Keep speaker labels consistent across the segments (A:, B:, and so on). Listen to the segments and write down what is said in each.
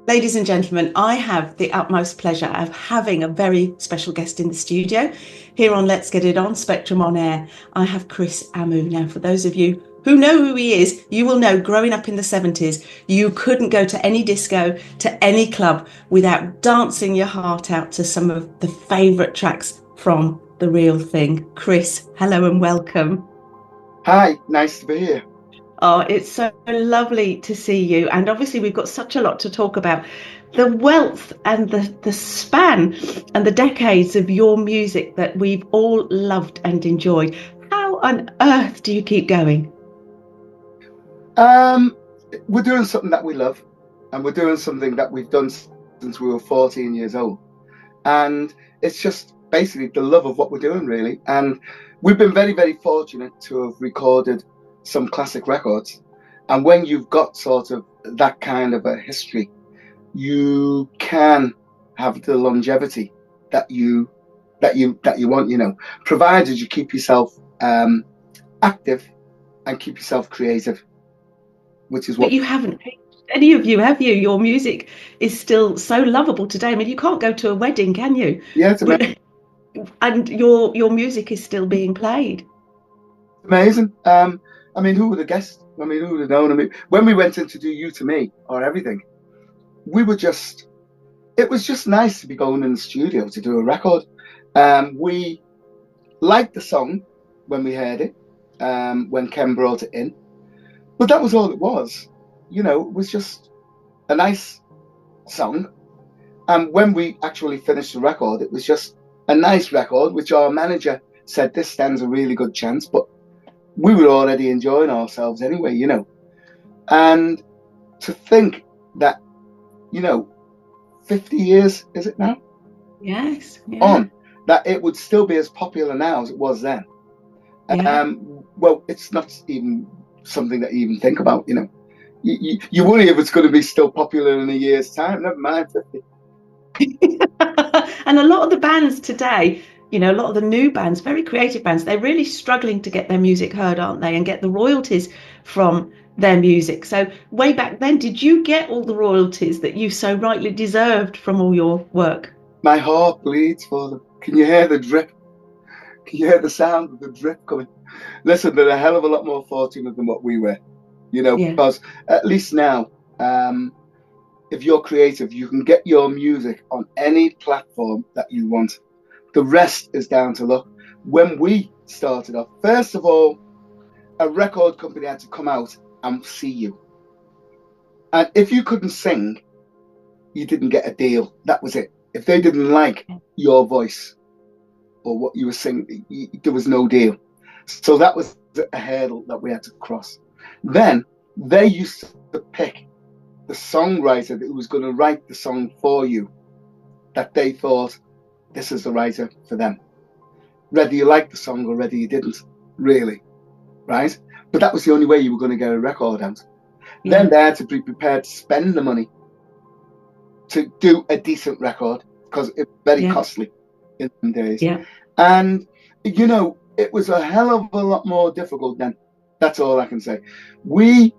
A: Ladies and gentlemen, I have the utmost pleasure of having a very special guest in the studio here on Let's Get It On Spectrum On Air. I have Chris Amu. Now, for those of you who know who he is, you will know growing up in the 70s, you couldn't go to any disco, to any club without dancing your heart out to some of the favourite tracks from The Real Thing. Chris, hello and welcome.
B: Hi, nice to be here.
A: Oh, it's so lovely to see you. And obviously, we've got such a lot to talk about. The wealth and the span and the decades of your music that we've all loved and enjoyed. How on earth do you keep going?
B: Um, we're doing something that we love, and we're doing something that we've done since we were 14 years old. And it's just basically the love of what we're doing, really. And we've been very, very fortunate to have recorded some classic records. And when you've got sort of that kind of a history, you can have the longevity that you want, provided you keep yourself active and keep yourself creative, which is
A: But
B: what.
A: you haven't changed any of you, have you? Your music is still so lovable today. I mean, you can't go to a wedding, can you?
B: Yeah, it's
A: And your music is still being played.
B: amazing. I mean, who would have guessed? I mean, who would have known? I mean, when we went in to do You to Me or everything, we were just, it was just nice to be going in the studio to do a record. We liked the song when we heard it, when Ken brought it in, but that was all it was. It was just a nice song. And when we actually finished the record, it was just a nice record, which our manager said this stands a really good chance, but we were already enjoying ourselves anyway. And to think that, you know, 50 years, is it now?
A: Yes, yeah,
B: On, that it would still be as popular now as it was then.
A: yeah.
B: Well, it's not even something that you even think about. You worry if it's going to be still popular in a year's time, never mind 50.
A: And a lot of the bands today, a lot of the new bands, very creative bands, they're really struggling to get their music heard, aren't they? And get the royalties from their music. So way back then, did you get all the royalties that you so rightly deserved from all your work?
B: My heart bleeds for them. Can you hear the drip? Can you hear the sound of the drip coming? Listen, they're a hell of a lot more fortunate than what we were,
A: Yeah.
B: because at least now, if you're creative, you can get your music on any platform that you want. The rest is down to luck. When we started off, first of all, a record company had to come out and see you. And if you couldn't sing, you didn't get a deal. That was it. If they didn't like your voice or what you were singing, there was no deal. So that was a hurdle that we had to cross. Then they used to pick the songwriter that was going to write the song for you, that they thought this is the writer for them. Whether you liked the song or whether you didn't, really, right? But that was the only way you were going to get a record out. Then
A: Yeah.
B: they had to be prepared to spend the money to do a decent record because it's very
A: Yeah.
B: costly in them days.
A: Yeah.
B: And, it was a hell of a lot more difficult then. That's all I can say. We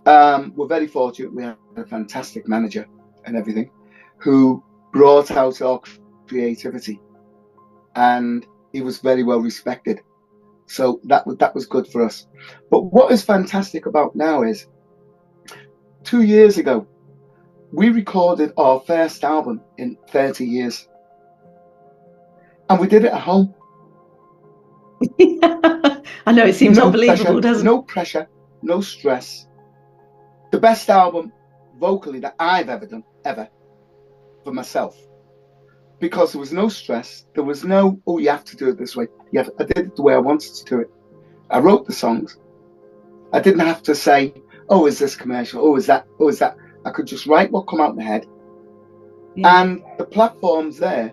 B: were very fortunate. We had a fantastic manager and everything who brought out our creativity, and he was very well respected. So that was good for us. But what is fantastic about now is 2 years ago, we recorded our first album in 30 years. And we did it at home.
A: I know it seems
B: No pressure,
A: unbelievable, doesn't it?
B: no pressure, no stress. The best album vocally that I've ever done, ever, for myself. Because there was no stress. There was no, oh, you have to do it this way. I did it the way I wanted to do it. I wrote the songs. I didn't have to say, oh, is this commercial? Oh, is that? Oh, is that? I could just write what come out in my head.
A: Yeah.
B: And the platform's there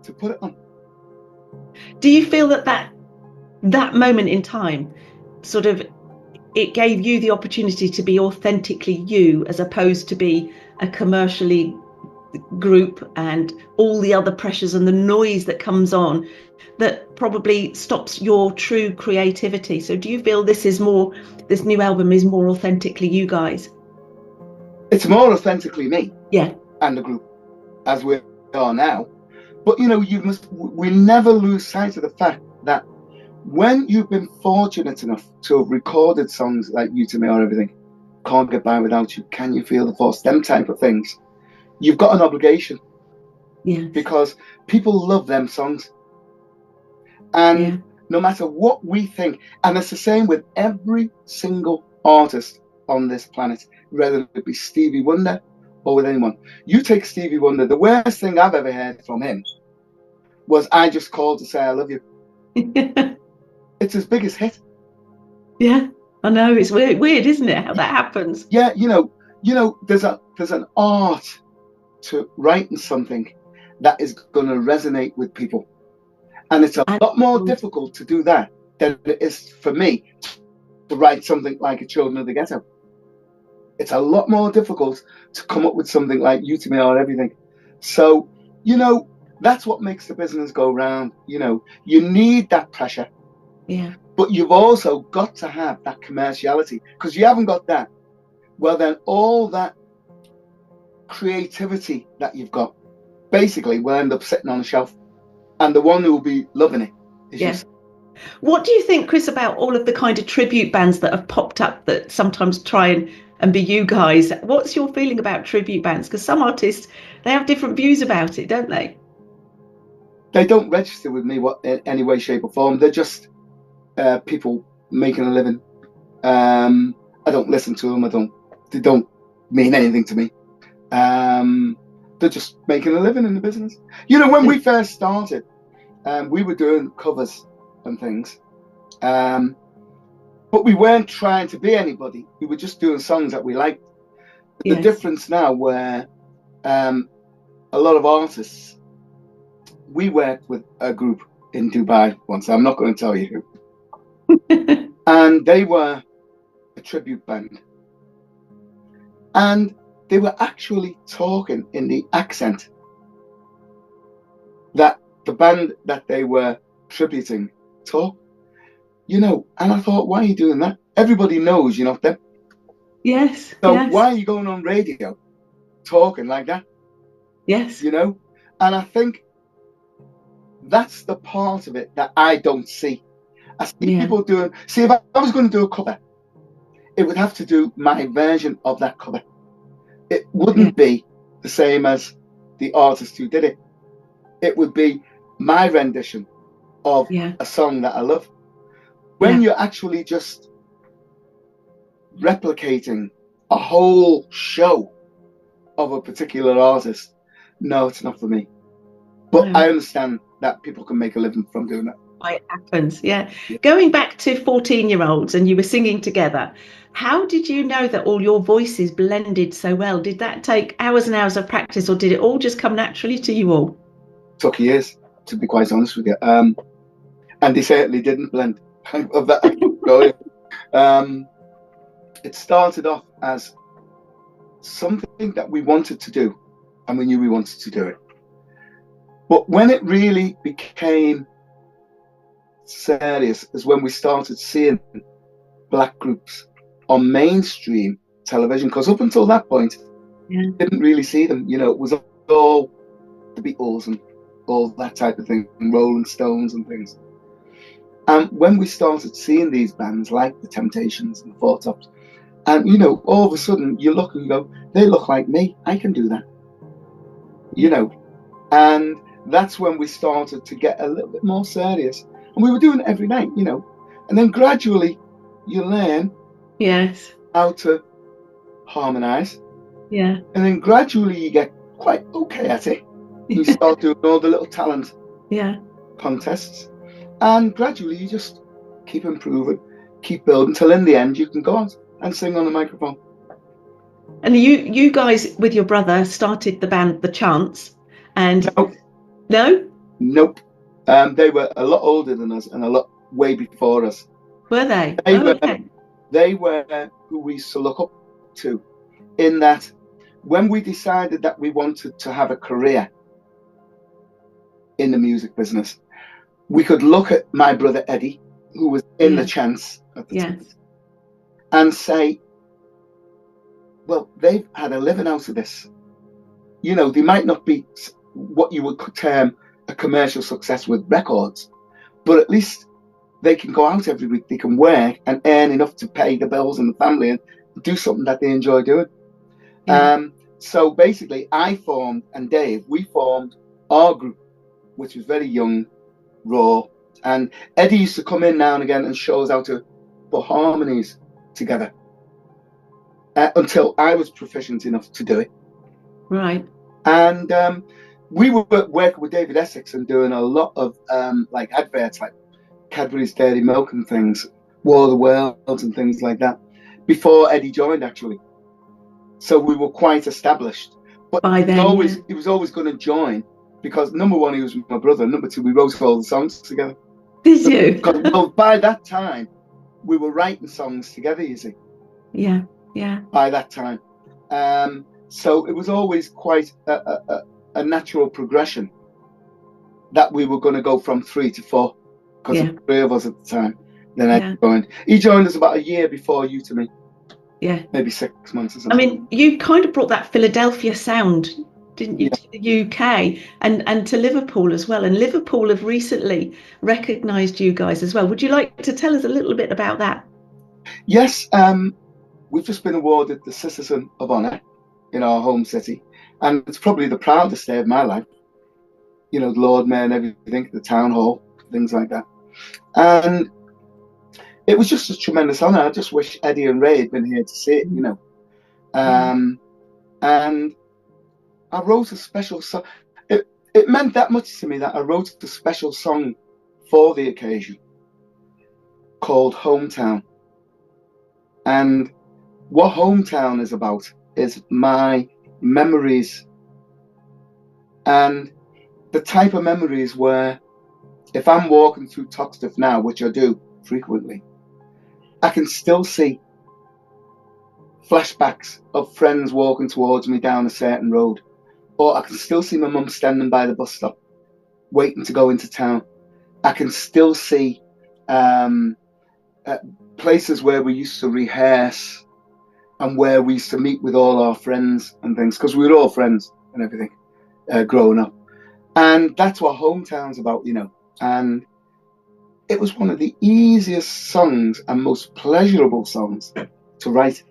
B: to put it on.
A: Do you feel that moment in time sort of it gave you the opportunity to be authentically you as opposed to be a commercially group and all the other pressures and the noise that comes on that probably stops your true creativity? So do you feel this new album is more authentically you guys?
B: It's more authentically me
A: Yeah.
B: and the group as we are now. But we never lose sight of the fact that when you've been fortunate enough to have recorded songs like You to Me or Everything, Can't Get By Without You, Can You Feel the Force, them type of things, you've got an obligation.
A: Yeah.
B: Because people love them songs. And no matter what we think, and it's the same with every single artist on this planet, whether it be Stevie Wonder or with anyone. You take Stevie Wonder, the worst thing I've ever heard from him was I Just Called to Say I Love You. It's his biggest hit.
A: Yeah, I know. It's weird, isn't it, how that happens?
B: Yeah, there's an art to writing something that is going to resonate with people. And it's a lot more difficult to do that than it is for me to write something like A Children of the Ghetto. It's a lot more difficult to come up with something like You to Me or Everything. So, that's what makes the business go round. You need that pressure.
A: Yeah.
B: But you've also got to have that commerciality, because you haven't got that. Well, then all that creativity that you've got basically will end up sitting on the shelf. And the one who will be loving it is you.
A: What do you think, Chris, about all of the kind of tribute bands that have popped up that sometimes try and be you guys? What's your feeling about tribute bands? Because some artists, they have different views about it, don't they?
B: They don't register with me in any way, shape or form. They're just people making a living. I don't listen to them. They don't mean anything to me. They're just making a living in the business. When we first started, we were doing covers and things. But we weren't trying to be anybody. We were just doing songs that we liked. The difference now where a lot of artists, we worked with a group in Dubai once. I'm not going to tell you who. And they were a tribute band. And they were actually talking in the accent that the band that they were tributing talk. And I thought, why are you doing that? Everybody knows you're not them.
A: Yes.
B: So why are you going on radio talking like that?
A: Yes.
B: And I think that's the part of it that I don't see. I see people doing. See, if I was going to do a cover, it would have to do my version of that cover. It wouldn't be the same as the artist who did it. It would be my rendition of a song that I love. When you're actually just replicating a whole show of a particular artist, no, it's not for me. But I understand that people can make a living from doing that.
A: It happens, Going back to 14-year-olds and you were singing together, how did you know that all your voices blended so well? Did that take hours and hours of practice, or did it all just come naturally to you all?
B: It took years, to be quite honest with you. And they certainly didn't blend. Of that, I can tell you. It started off as something that we wanted to do, and we knew we wanted to do it. But when it really became serious is when we started seeing black groups on mainstream television, because up until that point, didn't really see them. It was all the Beatles and all that type of thing, and Rolling Stones and things. And when we started seeing these bands like the Temptations and the Four Tops, and all of a sudden you look and you go, they look like me, I can do that. And that's when we started to get a little bit more serious. And we were doing it every night, and then gradually you learn how to harmonize. And then gradually you get quite okay at it. You start doing all the little talent contests. And gradually you just keep improving, keep building, till in the end you can go out and sing on the microphone.
A: And you guys with your brother started the band The Chants. And no?
B: Nope. They were a lot older than us and a lot way before us.
A: Were they?
B: They were who we used to look up to, in that when we decided that we wanted to have a career in the music business, we could look at my brother Eddie, who was in the Chants at the time, and say, well, they've had a living out of this. You know, they might not be what you would term a commercial success with records, but at least they can go out every week, they can work and earn enough to pay the bills and the family and do something that they enjoy doing. Yeah. So basically, I formed, and Dave, we formed our group, which was very young, raw. And Eddie used to come in now and again and show us how to put harmonies together until I was proficient enough to do it.
A: Right.
B: And we were working with David Essex and doing a lot of like adverts, like Cadbury's Dairy Milk and things, War of the Worlds and things like that, before Eddie joined, actually. So we were quite established. But
A: by then,
B: he was always going to join because, number one, he was my brother. Number two, we wrote all the songs together.
A: Did you?
B: Because, well, by that time, we were writing songs together, you see.
A: Yeah, yeah.
B: By that time. So it was always quite a natural progression that we were going to go from 3 to 4, because there were 3 of us at the time. Then Ed joined. He joined us about a year before you to me.
A: Yeah.
B: Maybe 6 months or something.
A: I mean, you kind of brought that Philadelphia sound, didn't you, to the UK and to Liverpool as well. And Liverpool have recently recognised you guys as well. Would you like to tell us a little bit about that?
B: Yes. We've just been awarded the Citizen of Honour in our home city. And it's probably the proudest day of my life. You know, the Lord Mayor and everything, the town hall, things like that. And it was just a tremendous honour. I just wish Eddie and Ray had been here to see it, you know. And I wrote a special song. It meant that much to me that I wrote a special song for the occasion called Hometown. And what Hometown is about is my memories, and the type of memories where if I'm walking through Toxteth now, which I do frequently, I can still see flashbacks of friends walking towards me down a certain road, or I can still see my mum standing by the bus stop waiting to go into town. I can still see places where we used to rehearse and where we used to meet with all our friends and things, because we were all friends and everything growing up. And that's what Hometown's about, you know. And it was one of the easiest songs and most pleasurable songs to write.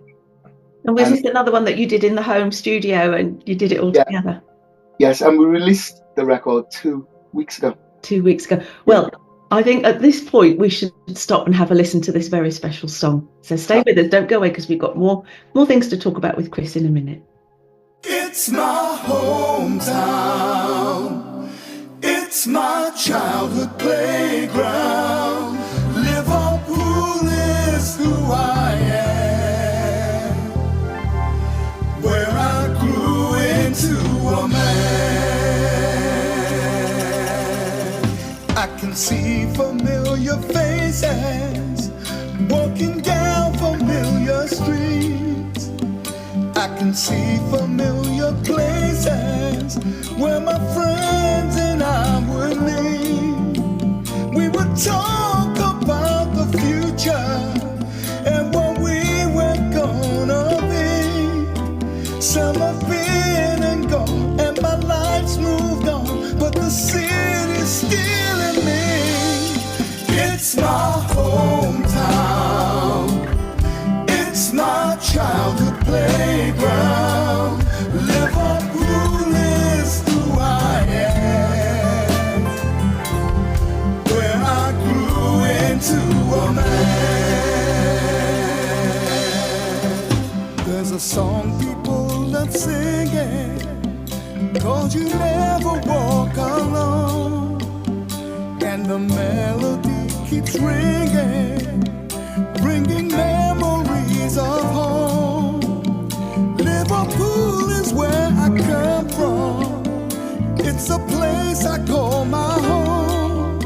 A: And was this another one that you did in the home studio and you did it all together?
B: Yes, and we released the record 2 weeks ago.
A: 2 weeks ago. Well, I think at this point we should stop and have a listen to this very special song. So stay with us, don't go away, because we've got more things to talk about with Chris in a minute.
C: It's my hometown. It's my childhood playground. Liverpool is who I am. Where I grew into a man. I can see familiar faces walking down familiar streets. I can see familiar places where my friends and I would meet. We would talk about the future and what we were gonna be. Summer been and gone and my life's moved on, but the city's still in me. It's my hometown. It's my childhood playground. Liverpool is who I am. Where I grew into a man. There's a song people love singing, cause you never walk alone. And the melody keeps ringing, bringing memories of home. Liverpool is where I come from. It's a place I call my home.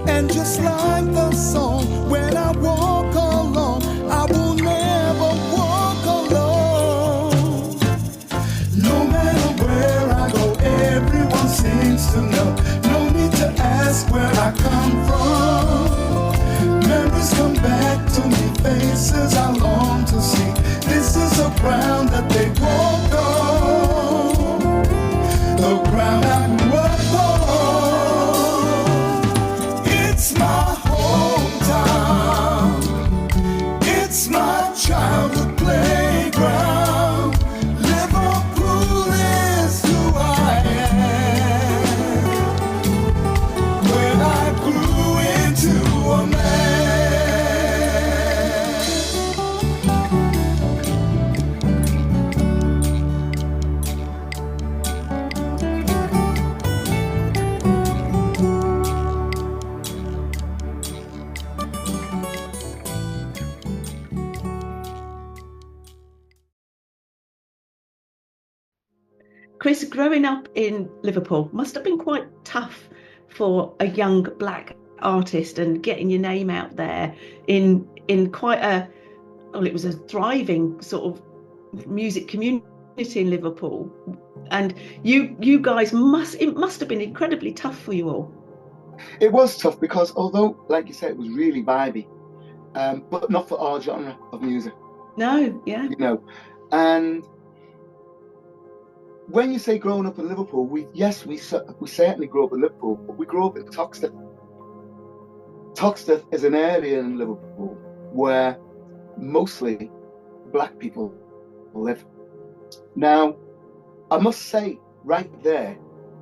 C: And just like the song, when I walk alone, I will never walk alone. No matter where I go, everyone seems to know. No need to ask where I come from. Memories come back to me, faces I long to see. This is a ground that
A: Chris, growing up in Liverpool must have been quite tough for a young black artist and getting your name out there in quite a, well, it was a thriving sort of music community in Liverpool. And you guys it must have been incredibly tough for you all.
B: It was tough because although, like you said, it was really vibey, but not for our genre of music.
A: No, yeah.
B: You know, and when you say growing up in Liverpool, we certainly grew up in Liverpool, but we grew up in Toxteth. Toxteth is an area in Liverpool where mostly black people live. Now, I must say right there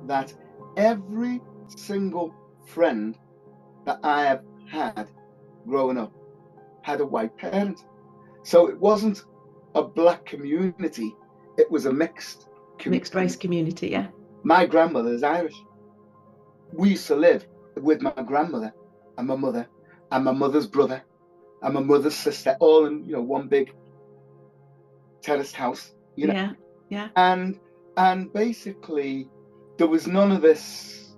B: that every single friend that I have had growing up had a white parent. So it wasn't a black community, it was a mixed
A: race community, yeah.
B: My grandmother is Irish. We used to live with my grandmother and my mother and my mother's brother and my mother's sister, all in, one big terraced house,
A: Yeah.
B: And basically there was none of this.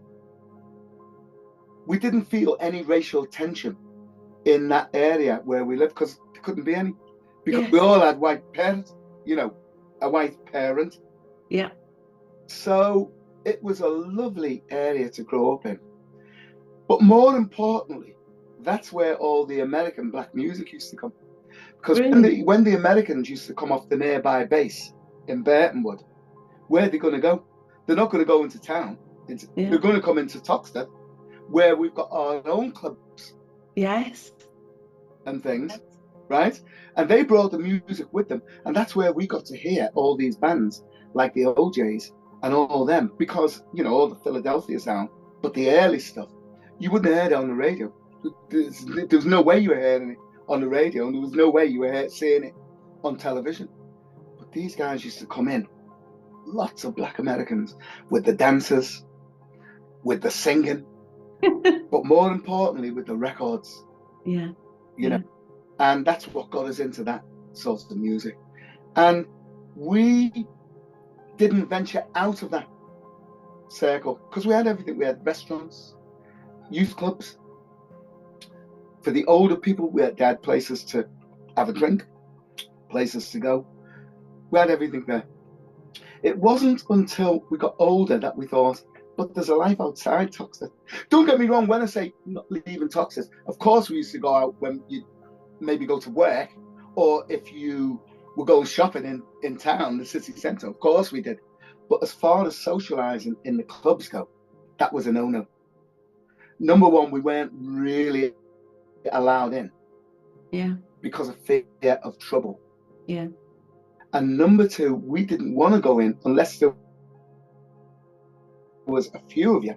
B: We didn't feel any racial tension in that area where we lived because there couldn't be any, because we all had white parents, a white parent.
A: Yeah.
B: So it was a lovely area to grow up in. But more importantly, that's where all the American black music used to come. Because
A: really?
B: when the Americans used to come off the nearby base in Burtonwood, where are they going to go? They're not going to go into town. They're going to come into Toxteth, where we've got our own clubs.
A: Yes.
B: And things, right? And they brought the music with them. And that's where we got to hear all these bands like the OJs and all them, because, all the Philadelphia sound, but the early stuff, you wouldn't hear it on the radio. There was no way you were hearing it on the radio, and there was no way you were seeing it on television. But these guys used to come in, lots of black Americans, with the dancers, with the singing, but more importantly, with the records.
A: Yeah.
B: And that's what got us into that sort of music. And we didn't venture out of that circle because we had everything. We had restaurants, youth clubs. For the older people, they had places to have a drink, places to go. We had everything there. It wasn't until we got older that we thought, but there's a life outside Toxteth. Don't get me wrong, when I say not leaving Toxteth, of course we used to go out when you maybe go to work, or if you were going shopping in town, the city centre, of course we did. But as far as socialising in the clubs go, that was a no-no. Number one, we weren't really allowed in.
A: Yeah.
B: Because of fear of trouble.
A: Yeah.
B: And number two, we didn't want to go in unless there was a few of you,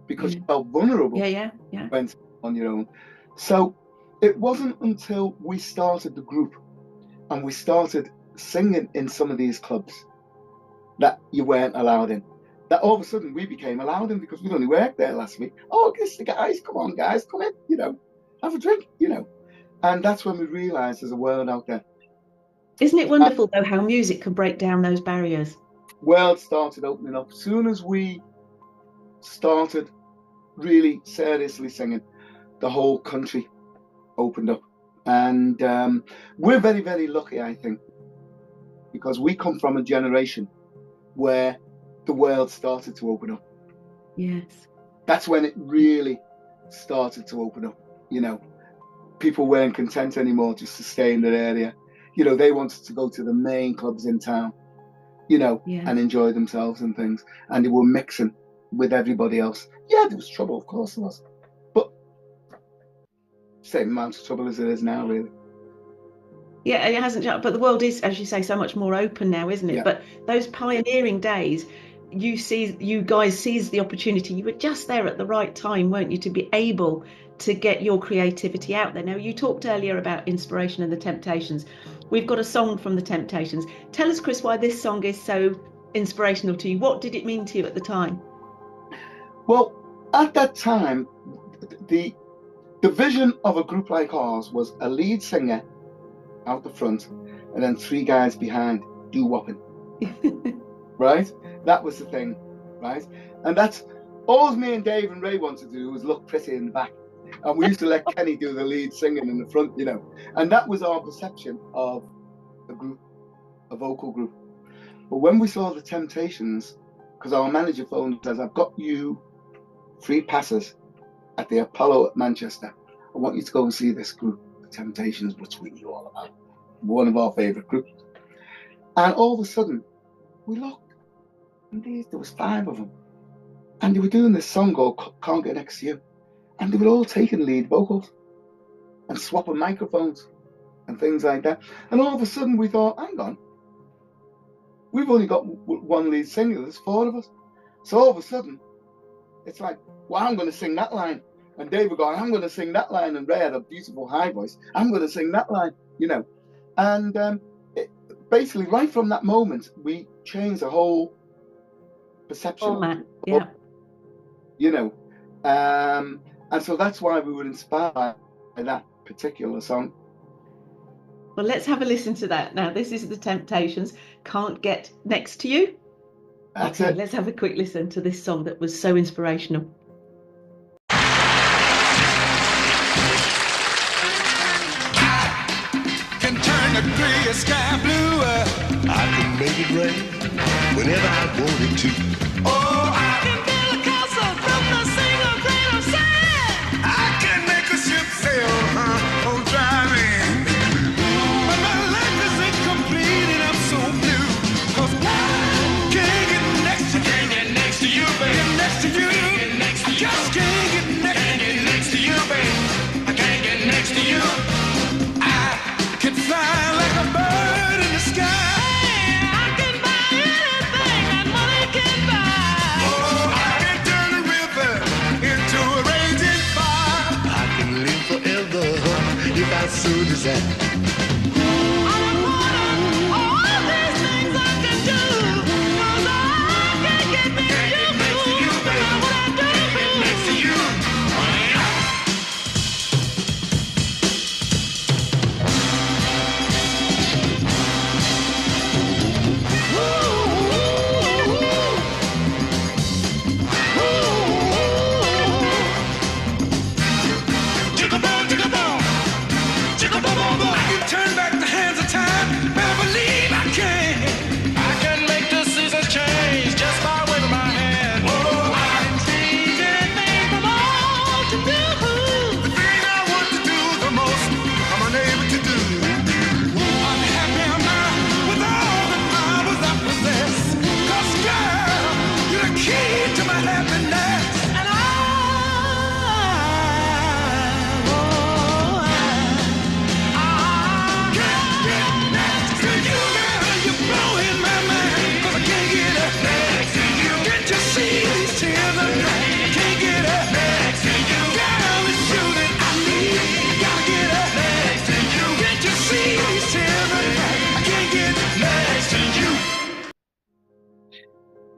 B: because you felt vulnerable.
A: Yeah.
B: Went on your own. So it wasn't until we started the group and we started singing in some of these clubs that you weren't allowed in. That all of a sudden we became allowed in because we'd only worked there last week. Oh, it's the guys, come on guys, come in, have a drink, And that's when we realised there's a world out there.
A: Isn't it wonderful though how music can break down those barriers?
B: World started opening up. As soon as we started really seriously singing, the whole country opened up. And we're very, very lucky, I think, because we come from a generation where the world started to open up.
A: Yes.
B: That's when it really started to open up. People weren't content anymore just to stay in their area. They wanted to go to the main clubs in town, and enjoy themselves and things. And they were mixing with everybody else. Yeah, there was trouble, of course there was. But same amount of trouble as it is now, really.
A: Yeah, it hasn't, but the world is, as you say, so much more open now, isn't it? Yeah. But those pioneering days, you guys seized the opportunity. You were just there at the right time, weren't you, to be able to get your creativity out there. Now, you talked earlier about inspiration and the Temptations. We've got a song from the Temptations. Tell us, Chris, why this song is so inspirational to you. What did it mean to you at the time?
B: Well, at that time, the vision of a group like ours was a lead singer out the front and then three guys behind doo-wopping. right? That was the thing, right? And that's all me and Dave and Ray wanted to do was look pretty in the back. And we used to let Kenny do the lead singing in the front, you know. And that was our perception of a group, a vocal group. But when we saw the Temptations, because our manager phoned and says, I've got you free passes at the Apollo at Manchester. I want you to go and see this group, the Temptations, which we knew all about. One of our favourite groups. And all of a sudden, we looked, and there was 5 of them. And they were doing this song called Can't Get Next to You. And they were all taking lead vocals and swapping microphones and things like that. And all of a sudden we thought, hang on, we've only got one lead singer, there's 4 of us. So all of a sudden, it's like, well, I'm going to sing that line. And David going, I'm going to sing that line. And Ray had a beautiful high voice. I'm going to sing that line, you know. And basically, right from that moment, we changed the whole perception.
A: Oh, man. Yeah.
B: You know. And so that's why we were inspired by that particular song.
A: Well, let's have a listen to that. Now, this is the Temptations, Can't Get Next to You.
B: That's
A: okay,
B: it.
A: Let's have a quick listen to this song that was so inspirational.
C: Can turn the gray sky blue.
D: I can make it rain whenever I wanted to.
C: Oh, I can build a castle from a single grain of sand. I can make a ship sail on dry land. But my life is incomplete and I'm so blue. 'Cause I can't get next to you. Can't get next to you, baby. Get next to you. Can't get next to you. Just can't get next to you, baby. I can't get next to you. Can fly like a bird in the sky. I can buy anything that money can buy. Oh, I can turn a river into a raging fire.
D: I can live forever if I so desire.
C: I'm a part of all these things I can do. 'Cause I can't get next to you, baby. What I do, get next to you. I can turn back the hands of time, better believe I can. I can make the seasons change just by waving my hand. Oh, I can change anything from all to do. The thing I want to do the most, I'm unable to do. I'm happy now with all the powers I possess. 'Cause girl, you're the key to my happiness. And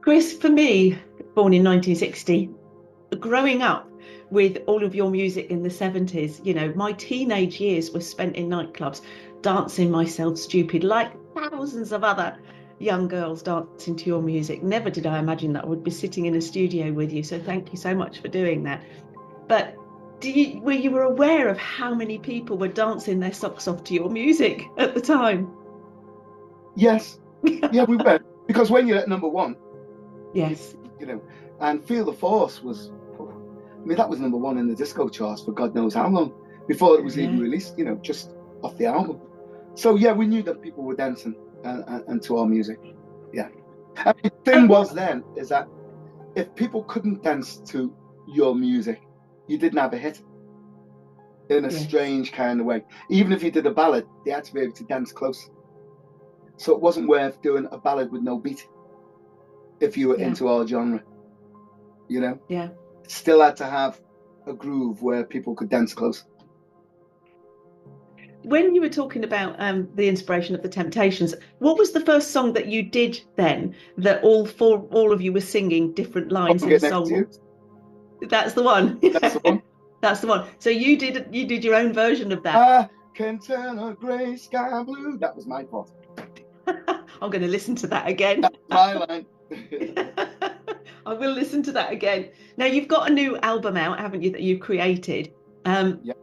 A: Chris, for me, born in 1960, growing up with all of your music in the 70s, you know, my teenage years were spent in nightclubs, dancing myself stupid, like thousands of other young girls dancing to your music. Never did I imagine that I would be sitting in a studio with you. So thank you so much for doing that. But were you aware of how many people were dancing their socks off to your music at the time?
B: Yes. Yeah, we were. Because when you're at number 1,
A: Yes.
B: you know, and Feel the Force was, I mean, that was number 1 in the disco charts for God knows how long before it was even released, you know, just off the album. So yeah, we knew that people were dancing and to our music. Yeah. And the thing was then is that if people couldn't dance to your music, you didn't have a hit in a strange kind of way. Even if you did a ballad, they had to be able to dance close. So it wasn't worth doing a ballad with no beat if you were into our genre, you know?
A: Yeah.
B: It still had to have a groove where people could dance close.
A: When you were talking about the inspiration of the Temptations, what was the first song that you did then that all of you were singing different lines in a song? That's the one.
B: That's the one.
A: That's the one. So you did your own version of that.
B: I can turn a grey sky blue. That was my part.
A: I'm going to listen to that again.
B: That was my line.
A: I will listen to that again. Now you've got a new album out, haven't you, that you've created?
B: Yeah.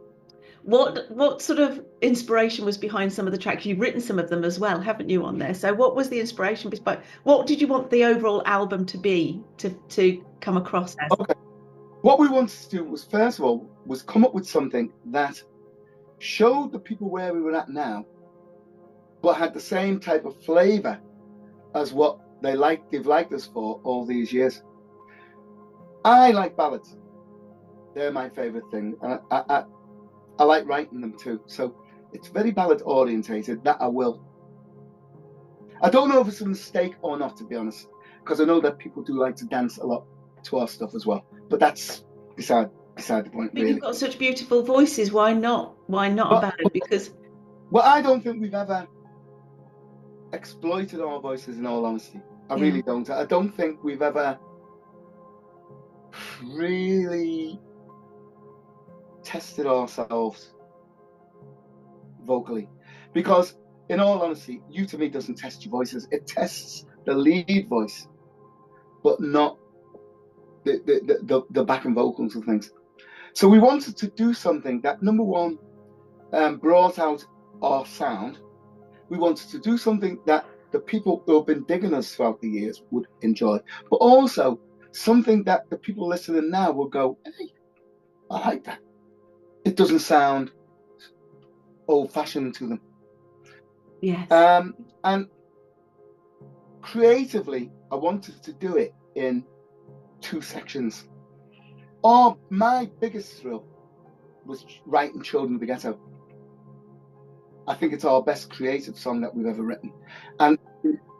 A: What sort of inspiration was behind some of the tracks? You've written some of them as well, haven't you, on there? So what was the inspiration behind? What did you want the overall album to be, to come across as?
B: Okay. What we wanted to do was, first of all, was come up with something that showed the people where we were at now, but had the same type of flavour as what they've liked us for all these years. I like ballads. They're my favourite thing. And I like writing them too. So it's very ballad orientated, that I will. I don't know if it's a mistake or not, to be honest, because I know that people do like to dance a lot to our stuff as well. But that's beside the point,
A: But
B: really.
A: you've got such beautiful voices. Why not? Why not a ballad? Because
B: well, I don't think we've ever exploited our voices, in all honesty. I really don't. I don't think we've ever really tested ourselves vocally, because in all honesty, You To Me doesn't test your voices. It tests the lead voice, but not the backing vocals and things. So we wanted to do something that, number one, brought out our sound. We wanted to do something that the people who have been digging us throughout the years would enjoy, but also something that the people listening now will go, hey, I like that. It doesn't sound old-fashioned to them.
A: yes.
B: And creatively, I wanted to do it in 2 sections. My biggest thrill was writing Children of the Ghetto. I think it's our best creative song that we've ever written. And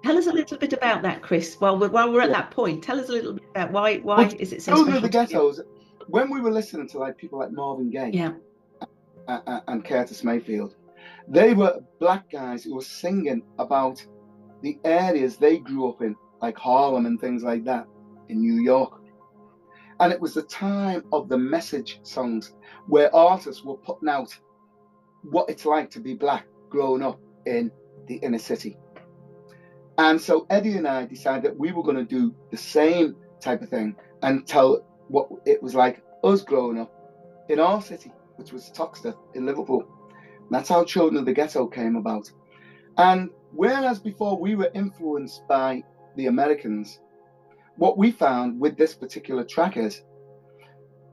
A: tell us a little bit about that, Chris. While we're at that point, tell us a little bit about why is it so
B: Children of
A: special
B: the
A: to you?
B: Ghettos, when we were listening to like people like Marvin Gaye and Curtis Mayfield, they were black guys who were singing about the areas they grew up in, like Harlem and things like that in New York. And it was the time of the message songs where artists were putting out what it's like to be black growing up in the inner city. And so Eddie and I decided that we were going to do the same type of thing and tell what it was like us growing up in our city, which was Toxteth in Liverpool. And that's how Children of the Ghetto came about. And whereas before we were influenced by the Americans, what we found with this particular track is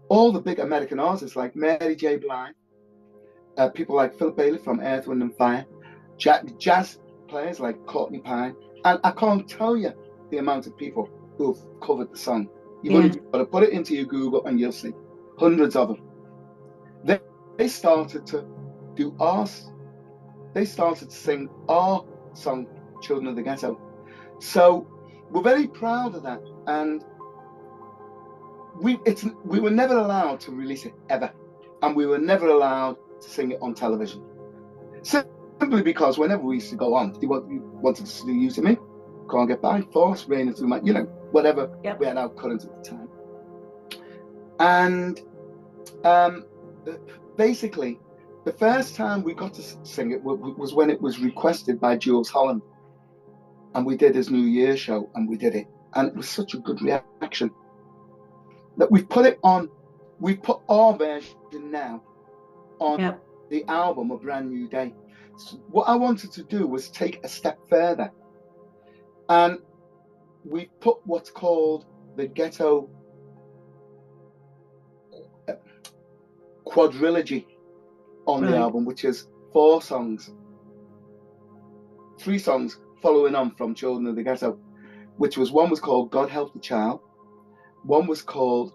B: all the big American artists like Mary J. Blige, people like Philip Bailey from Earth, Wind and Fire, jazz players like Courtney Pine, and I can't tell you the amount of people who have covered the song. You've only got to put it into your Google and you'll see hundreds of them. They started to do ours. They started to sing our song, Children of the Ghetto. So we're very proud of that, and we were never allowed to release it ever, and we were never allowed to sing it on television, simply because whenever we used to go on, they wanted to see You To Me, Can't Get By, Force, Raining Through My, whatever we had out current at the time. And basically, the first time we got to sing it was when it was requested by Jules Holland, and we did his New Year show, and we did it, and it was such a good reaction that we've put our version now on the album A Brand New Day. So what I wanted to do was take a step further, and we put what's called the Ghetto quadrilogy on the album, which is 4 songs, 3 songs following on from Children of the Ghetto, which was, one was called God Help the Child, one was called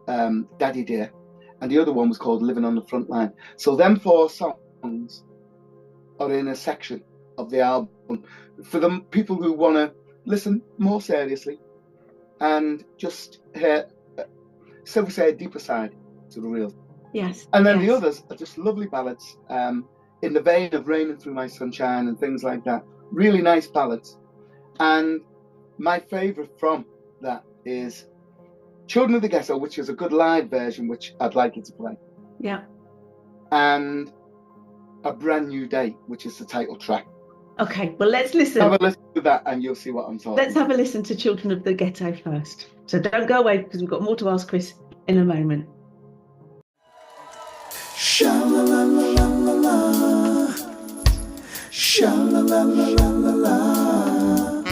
B: Daddy Dear, and the other one was called Living on the Front Line. So them 4 songs are in a section of the album for the people who want to listen more seriously and just hear, so we say, a deeper side to the real.
A: Yes.
B: And then the others are just lovely ballads in the vein of Raining Through My Sunshine and things like that. Really nice ballads. And my favourite from that is Children of the Ghetto, which is a good live version, which I'd like you to play.
A: Yeah.
B: And A Brand New Day, which is the title track.
A: Okay, well, let's listen.
B: Have a listen to that and you'll see what I'm talking
A: Let's have a listen to Children of the Ghetto first. So don't go away because we've got more to ask Chris in a moment.
C: Sha-la-la-la-la-la-la. Sha-la-la-la-la-la-la.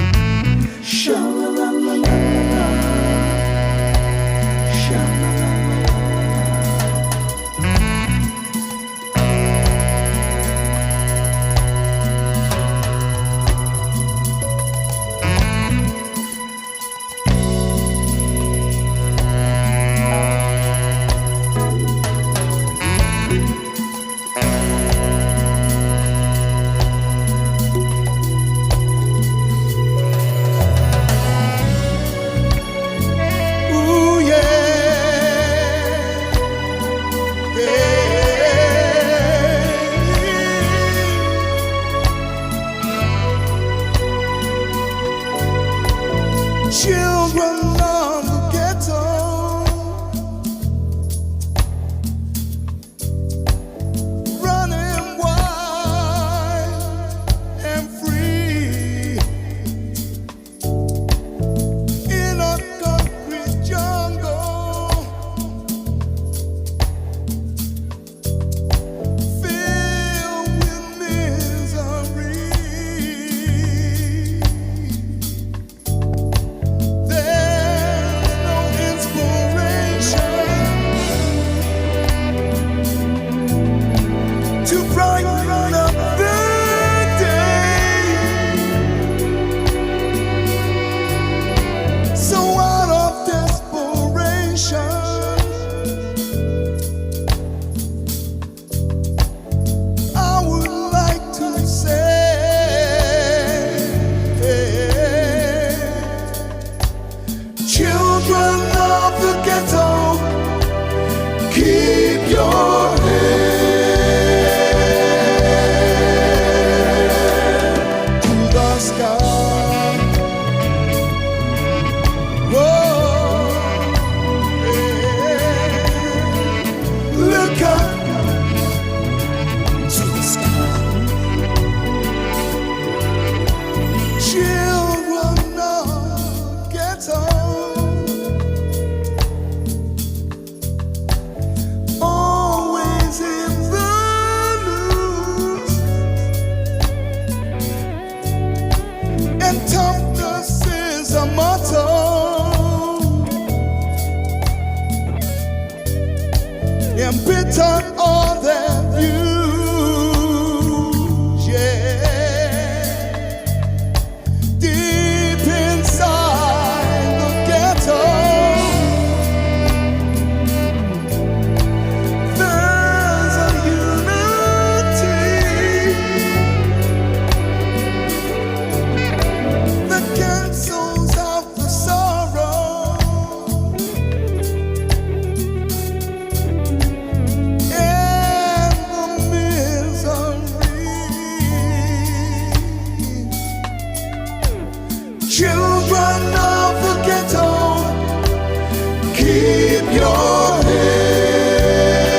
C: Sha-la-la-la-la-la-la. Ooh, yeah. Children of the ghetto, running wild and free in a concrete jungle, filled with misery. There's no inspiration to brighten up the day. So out of desperation, I would like to say, children of the ghetto, keep your head to the sky. Whoa, yeah. Look up to the sky. Children of the ghetto, always in the news, and toughness is a motto, and bitter are their views, yeah. Deep inside the ghetto, there's a unity that cancels out the sorrow and the misery. Children of the ghetto, keep your head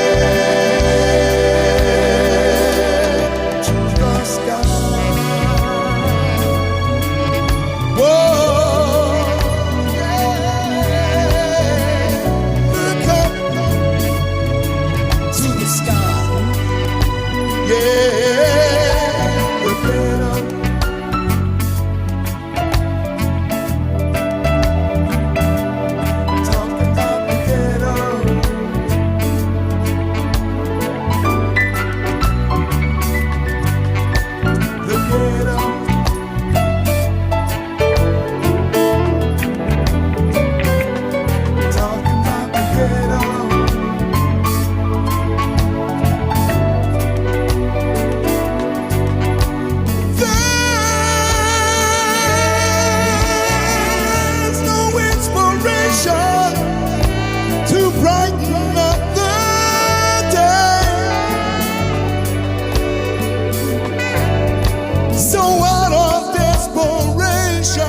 C: to the sky. Whoa, yeah. Look up to the sky. Yeah, we're better. Talk about the ghetto. The ghetto. Talk about the ghetto. There's no inspiration to brighten up the day. So out of desperation,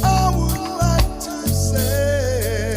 C: I would like to say,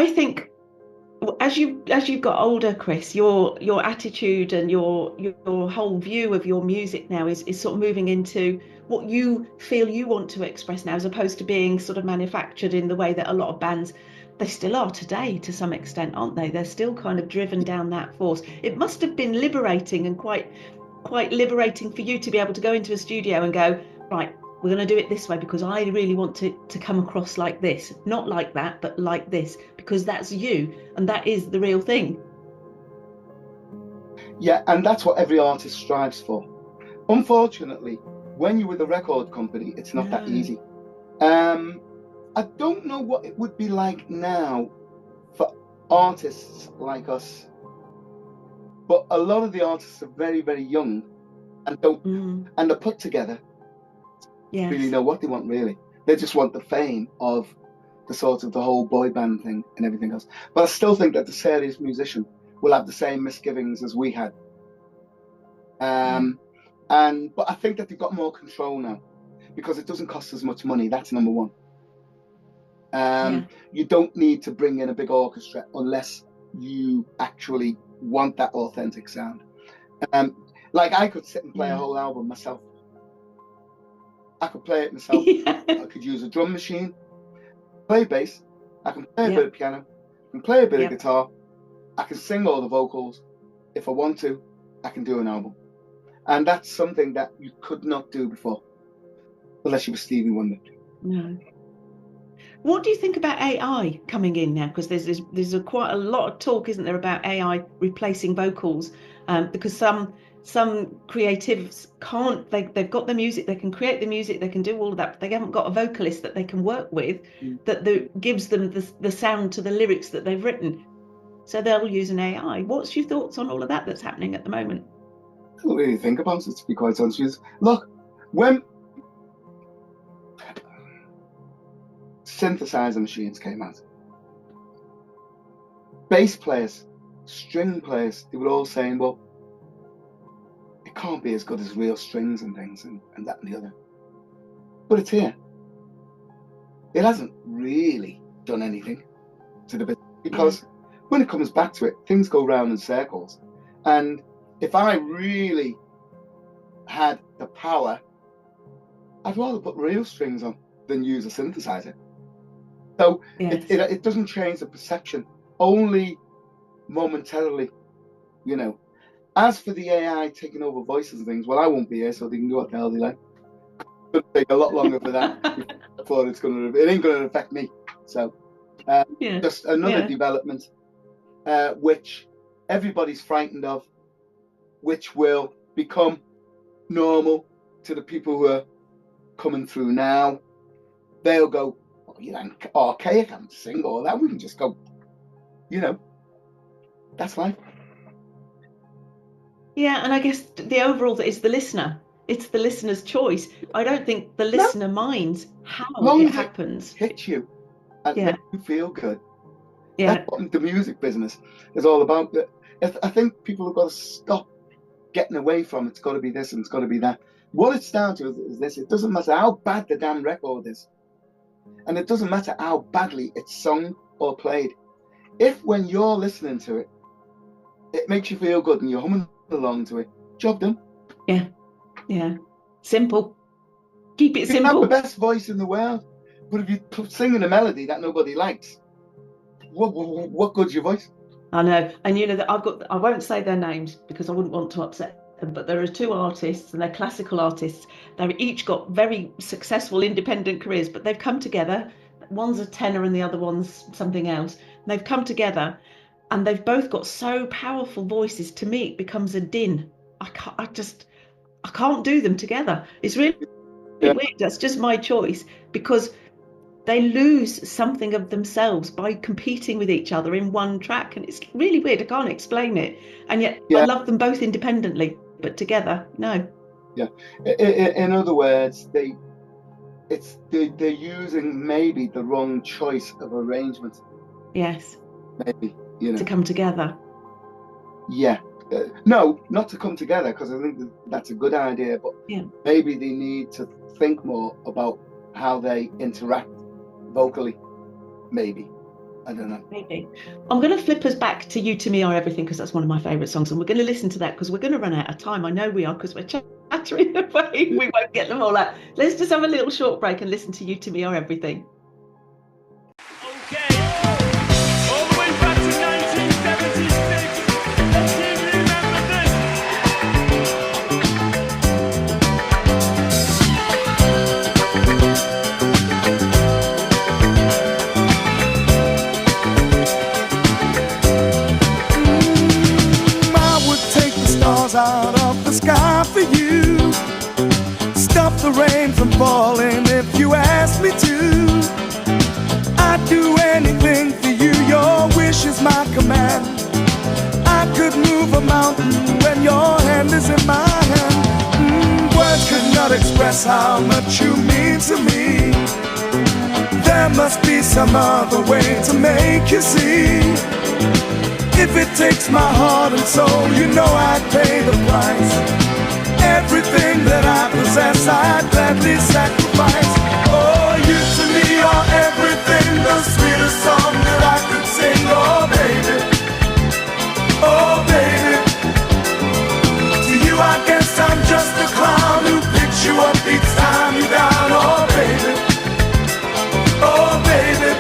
A: I think as you've got older, Chris, your attitude and your whole view of your music now is sort of moving into what you feel you want to express now, as opposed to being sort of manufactured in the way that a lot of bands, they still are today to some extent, aren't they? They're still kind of driven down that force. It must have been liberating, and quite liberating for you to be able to go into a studio and go, right, we're going to do it this way because I really want to come across like this, not like that, but like this, because that's you and that is the real thing.
B: Yeah, and that's what every artist strives for. Unfortunately, when you're with a record company, it's not that easy. I don't know what it would be like now for artists like us, but a lot of the artists are very, very young and and they're put together.
A: Yes.
B: Really know what they want, really. They just want the fame of the sort of the whole boy band thing and everything else. But I still think that the serious musician will have the same misgivings as we had. But I think that they've got more control now because it doesn't cost as much money. That's number one. You don't need to bring in a big orchestra unless you actually want that authentic sound. Like I could sit and play a whole album myself. I could play it myself. I could use a drum machine, play bass, I can play a bit of piano, I can play a bit of guitar, I can sing all the vocals. If I want to, I can do an album. And that's something that you could not do before, unless you were Stevie Wonder.
A: No. What do you think about AI coming in now? Because there's quite a lot of talk, isn't there, about AI replacing vocals? Because some creatives can't. They've got the music, they can create the music, they can do all of that, but they haven't got a vocalist that they can work with that gives them the sound to the lyrics that they've written. So they'll use an AI. What's your thoughts on all of that that's happening at the moment?
B: I don't really think about it, to be quite honest with you. Look, when synthesizer machines came out, bass players, string players, they were all saying, well, it can't be as good as real strings and things and that and the other. But it's here. It hasn't really done anything to the bit, because when it comes back to it, things go round in circles. And if I really had the power, I'd rather put real strings on than use a synthesizer. So it doesn't change the perception, only momentarily, you know. As for the AI taking over voices and things, well, I won't be here, so they can do what the hell they like. It'll take a lot longer for that before it ain't going to affect me. So just another development, which everybody's frightened of, which will become normal to the people who are coming through now. They'll go, oh, you know, archaic, I can't sing all that. We can just go, you know, that's life.
A: Yeah, and I guess the overall is the listener. It's the listener's choice. I don't think the listener minds how it happens.
B: Hits you and makes you feel good.
A: Yeah.
B: That's what the music business is all about. I think people have got to stop getting away from it's got to be this and it's got to be that. What it's down to is this: it doesn't matter how bad the damn record is, and it doesn't matter how badly it's sung or played. If when you're listening to it, it makes you feel good and you're humming along to it, job done.
A: Yeah. Simple. Keep it
B: you
A: simple.
B: You have the best voice in the world, but if you're singing a melody that nobody likes, what good's your voice?
A: I know. And you know that I won't say their names because I wouldn't want to upset them, but there are two artists and they're classical artists. They've each got very successful independent careers, but they've come together. One's a tenor and the other one's something else. And they've come together and they've both got so powerful voices. To me, it becomes a din. I can't do them together. It's really weird. That's just my choice, because they lose something of themselves by competing with each other in one track, and it's really weird. I can't explain it, and yet I love them both independently, but together, no.
B: Yeah. In other words, they're using maybe the wrong choice of arrangement.
A: Yes.
B: Maybe, you know,
A: to come together.
B: Yeah. No, not to come together, because I think that's a good idea, but maybe they need to think more about how they interact vocally, maybe. I don't know.
A: Maybe. I'm going to flip us back to You to Me Are Everything, because that's one of my favourite songs, and we're going to listen to that because we're going to run out of time. I know we are, because we're chattering away. We won't get them all out. Let's just have a little short break and listen to You to Me Are Everything.
E: Okay, all the way back to 1976. Let's see if you remember this.
C: I would take the stars out of the sky for you. Stop the rain from falling if you ask me to. I'd do anything for you, your wish is my command. I could move a mountain when your hand is in my hand. Words could not express how much you mean to me. There must be some other way to make you see. If it takes my heart and soul, you know I'd pay the price. Everything that I possess, I'd gladly sacrifice. Oh, you to me are everything, the sweetest song that I could sing. Oh, baby, oh, baby. To you I guess I'm just a clown who picks you up each time you're down. Oh, baby, oh, baby.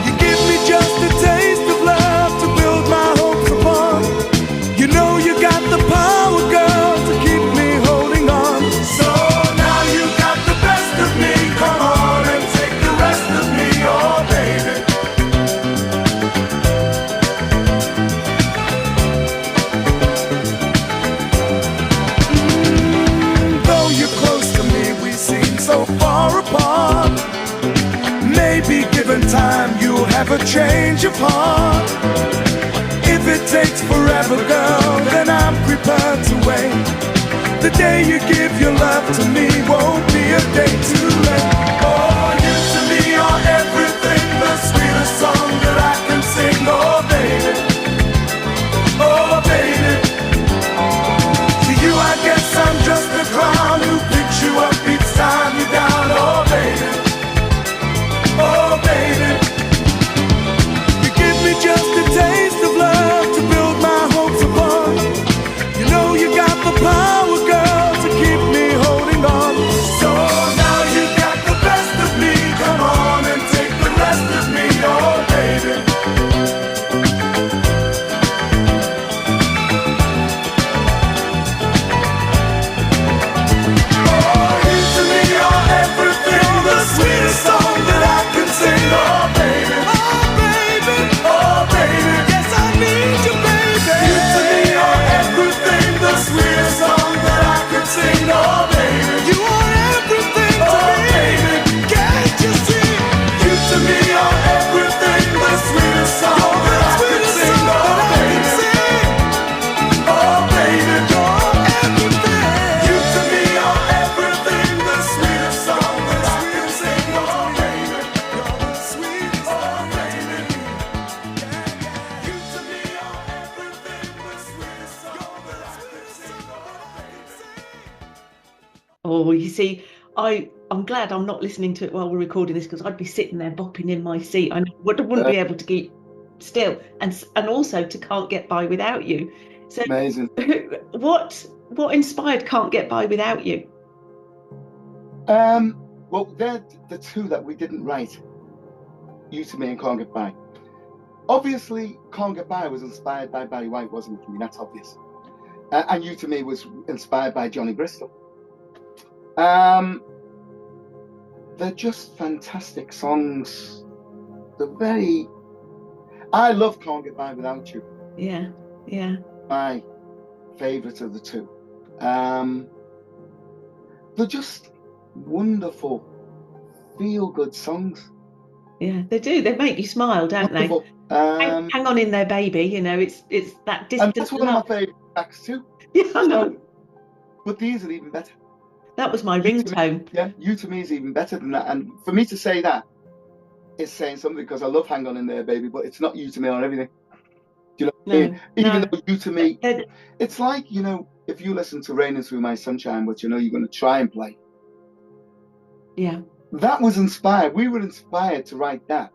C: You give me just a taste of love to build my hopes upon. You know you got the power, girl, to keep me holding on. So now you got the best of me. Come on and take the rest of me, oh baby. Though you're close to me, we seem so far apart. Maybe given time, you'll have a change of heart. If it takes forever, girl, then I'm prepared to wait. The day you give your love to me won't be a day too late. Oh, you to me are everything, the sweetest song that I can sing. Oh, baby, oh, baby. To you I guess I'm just a clown who picks you up each time you're down. Oh, baby, oh, baby. You give me just a taste of love to build my hopes upon. You know you got the power, girl, to keep me holding on. So now you got the best of me. Come on and take the rest of me, oh baby. Oh, you to me are everything, the sweetest song that I can sing. Oh baby, oh baby, oh baby. Yes, I need you, baby. You to me are everything, the sweetest song that I can sing. Oh baby, you are everything to me. Baby, can't you see? You to me are everything, the sweetest song that I can sing. Oh baby, oh baby, you're everything. You to me are everything, the sweetest song that I can sing. Oh baby, you're the sweetest. Oh baby, you to me are everything, the sweetest song that I can sing.
A: Oh, you see, I'm glad I'm not listening to it while we're recording this, because I'd be sitting there bopping in my seat. I wouldn't be able to keep still, and also to Can't Get By Without You. So
B: Amazing.
A: what inspired Can't Get By Without You?
B: Well, they're the two that we didn't write. You to Me and Can't Get By. Obviously, Can't Get By was inspired by Barry White, wasn't it? I mean, that's obvious. And You to Me was inspired by Johnny Bristol. They're just fantastic songs. I love Can't Get By Without You.
A: Yeah, yeah.
B: My favourite of the two. They're just wonderful, feel-good songs.
A: Yeah, they do. They make you smile, don't
B: Wonderful.
A: they? Hang on in there, baby. You know, it's that
B: And
A: distant
B: that's one
A: love.
B: of my favourite tracks too.
A: Yeah, I know.
B: But these are even better.
A: That was my
B: You to Me-
A: ringtone.
B: Yeah, You to Me is even better than that. And for me to say that is saying something, because I love Hang On In There, Baby, but it's not You to Me or everything. Do you know what I mean? Even though You to Me, it's like, you know, if you listen to Raining Through My Sunshine, which you know you're going to try and play.
A: Yeah.
B: That was inspired. We were inspired to write that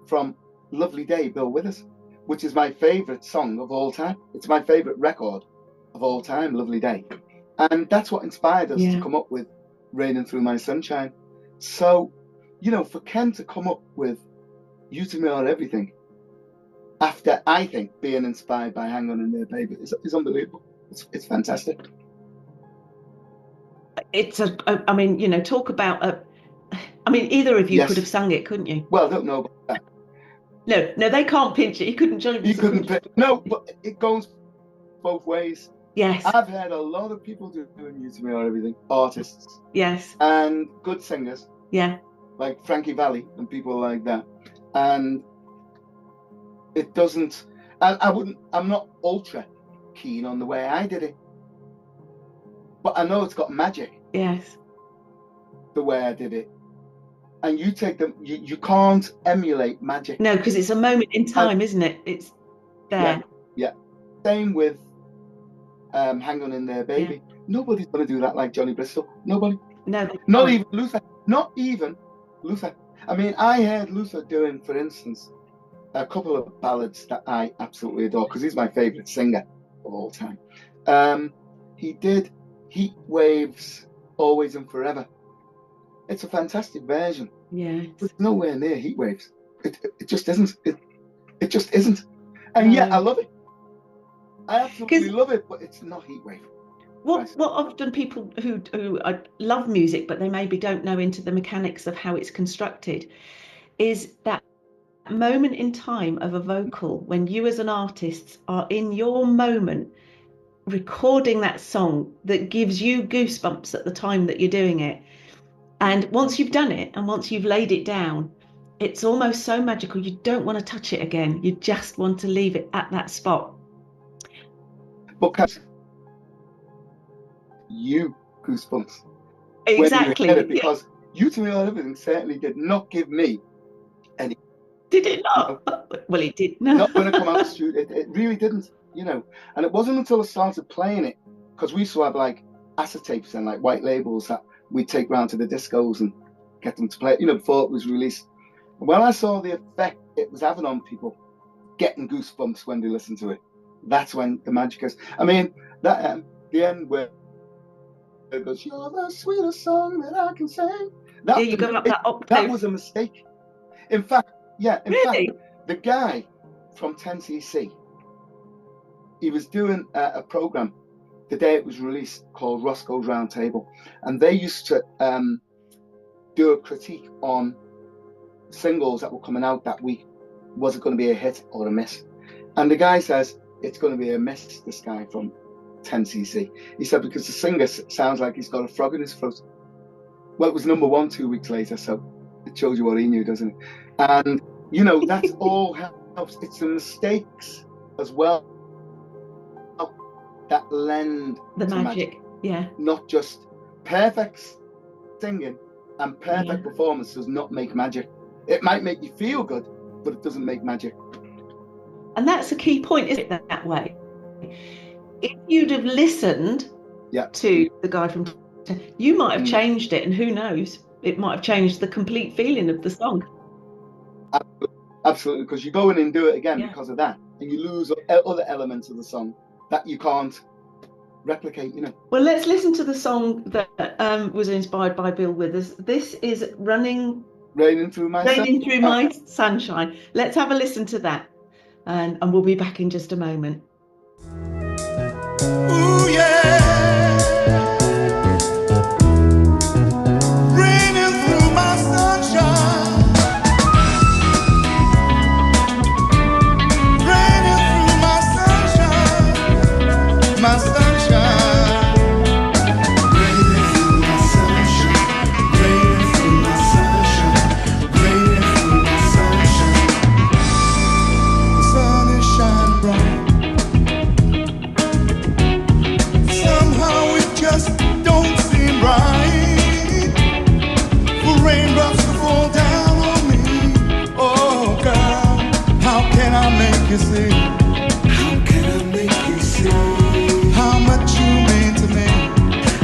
B: from Lovely Day, Bill Withers, which is my favourite song of all time. It's my favourite record of all time, Lovely Day. And that's what inspired us to come up with Raining Through My Sunshine. So, you know, for Ken to come up with You To Me Are Everything, after, I think, being inspired by Hang On In There Baby, is unbelievable. It's fantastic.
A: It's I mean, you know, talk about I mean, either of you could have sung it, couldn't you?
B: Well, I don't know about
A: that. No, they can't pinch it. You couldn't join.
B: You couldn't pinch. No, but it goes both ways.
A: Yes.
B: I've heard a lot of people doing You To Me Or Everything, artists.
A: Yes.
B: And good singers.
A: Yeah.
B: Like Frankie Valli and people like that. And it doesn't, I'm not ultra keen on the way I did it. But I know it's got magic.
A: Yes.
B: The way I did it. And you take them, you can't emulate magic.
A: No, because it's a moment in time, isn't it? It's there.
B: Yeah. Same with Hang On In There Baby. Yeah. Nobody's going to do that like Johnny Bristol. Nobody.
A: No.
B: Not even Luther. Not even Luther. I mean, I heard Luther doing, for instance, a couple of ballads that I absolutely adore, because he's my favourite singer of all time. He did Heat Waves, Always and Forever. It's a fantastic version.
A: Yeah.
B: It's nowhere near Heat Waves. It just isn't. It just isn't. And yet I love it. I absolutely love it, but it's not Heat Wave.
A: What often people who love music, but they maybe don't know into the mechanics of how it's constructed, is that moment in time of a vocal when you as an artist are in your moment recording that song that gives you goosebumps at the time that you're doing it. And once you've done it and once you've laid it down, it's almost so magical you don't want to touch it again. You just want to leave it at that spot.
B: But you goosebumps.
A: Exactly.
B: When you because You To Me Are Everything certainly did not give me any.
A: Did it not? You know, well, it did. No.
B: Not when I come out of the studio. It really didn't, you know. And it wasn't until I started playing it, because we used to have like acetapes and like white labels that we'd take round to the discos and get them to play it, you know, before it was released. And when I saw the effect it was having on people, getting goosebumps when they listen to it, that's when the magic is. I mean, that the end where it goes, "You're the sweetest song that I can sing." That,
A: you got up that octave.
B: That was a mistake. In fact,
A: really?
B: The guy from 10cc, he was doing a program the day it was released called Roscoe's Round Table, and they used to do a critique on singles that were coming out that week. Was it going to be a hit or a miss? And the guy says it's going to be a miss. This guy from 10cc, he said, because the singer sounds like he's got a frog in his throat. Well, it was number 1 2 weeks later, so it shows you what he knew, doesn't it? And you know, that's all helps. It's the mistakes as well that lend
A: the magic. Yeah.
B: Not just perfect singing and perfect performance does not make magic. It might make you feel good, but it doesn't make magic. And
A: that's a key point, isn't it, that way? If you'd have listened to the guy from, you might have changed it, and who knows, it might have changed the complete feeling of the song.
B: Absolutely, because you go in and do it again because of that, and you lose other elements of the song that you can't replicate, you know.
A: Well, let's listen to the song that was inspired by Bill Withers. This is Raining Through My Sunshine. Let's have a listen to that, and we'll be back in just a moment.
C: Ooh, yeah. Raining through my sunshine. Raining through my sunshine. My sunshine. Raining through my sunshine. Raining through my sunshine. Raining through my sunshine. The sun is shining bright. Somehow it just don't seem right for raindrops to fall down on me. Oh girl, how can I make you see? How can I make you see how much you mean to me?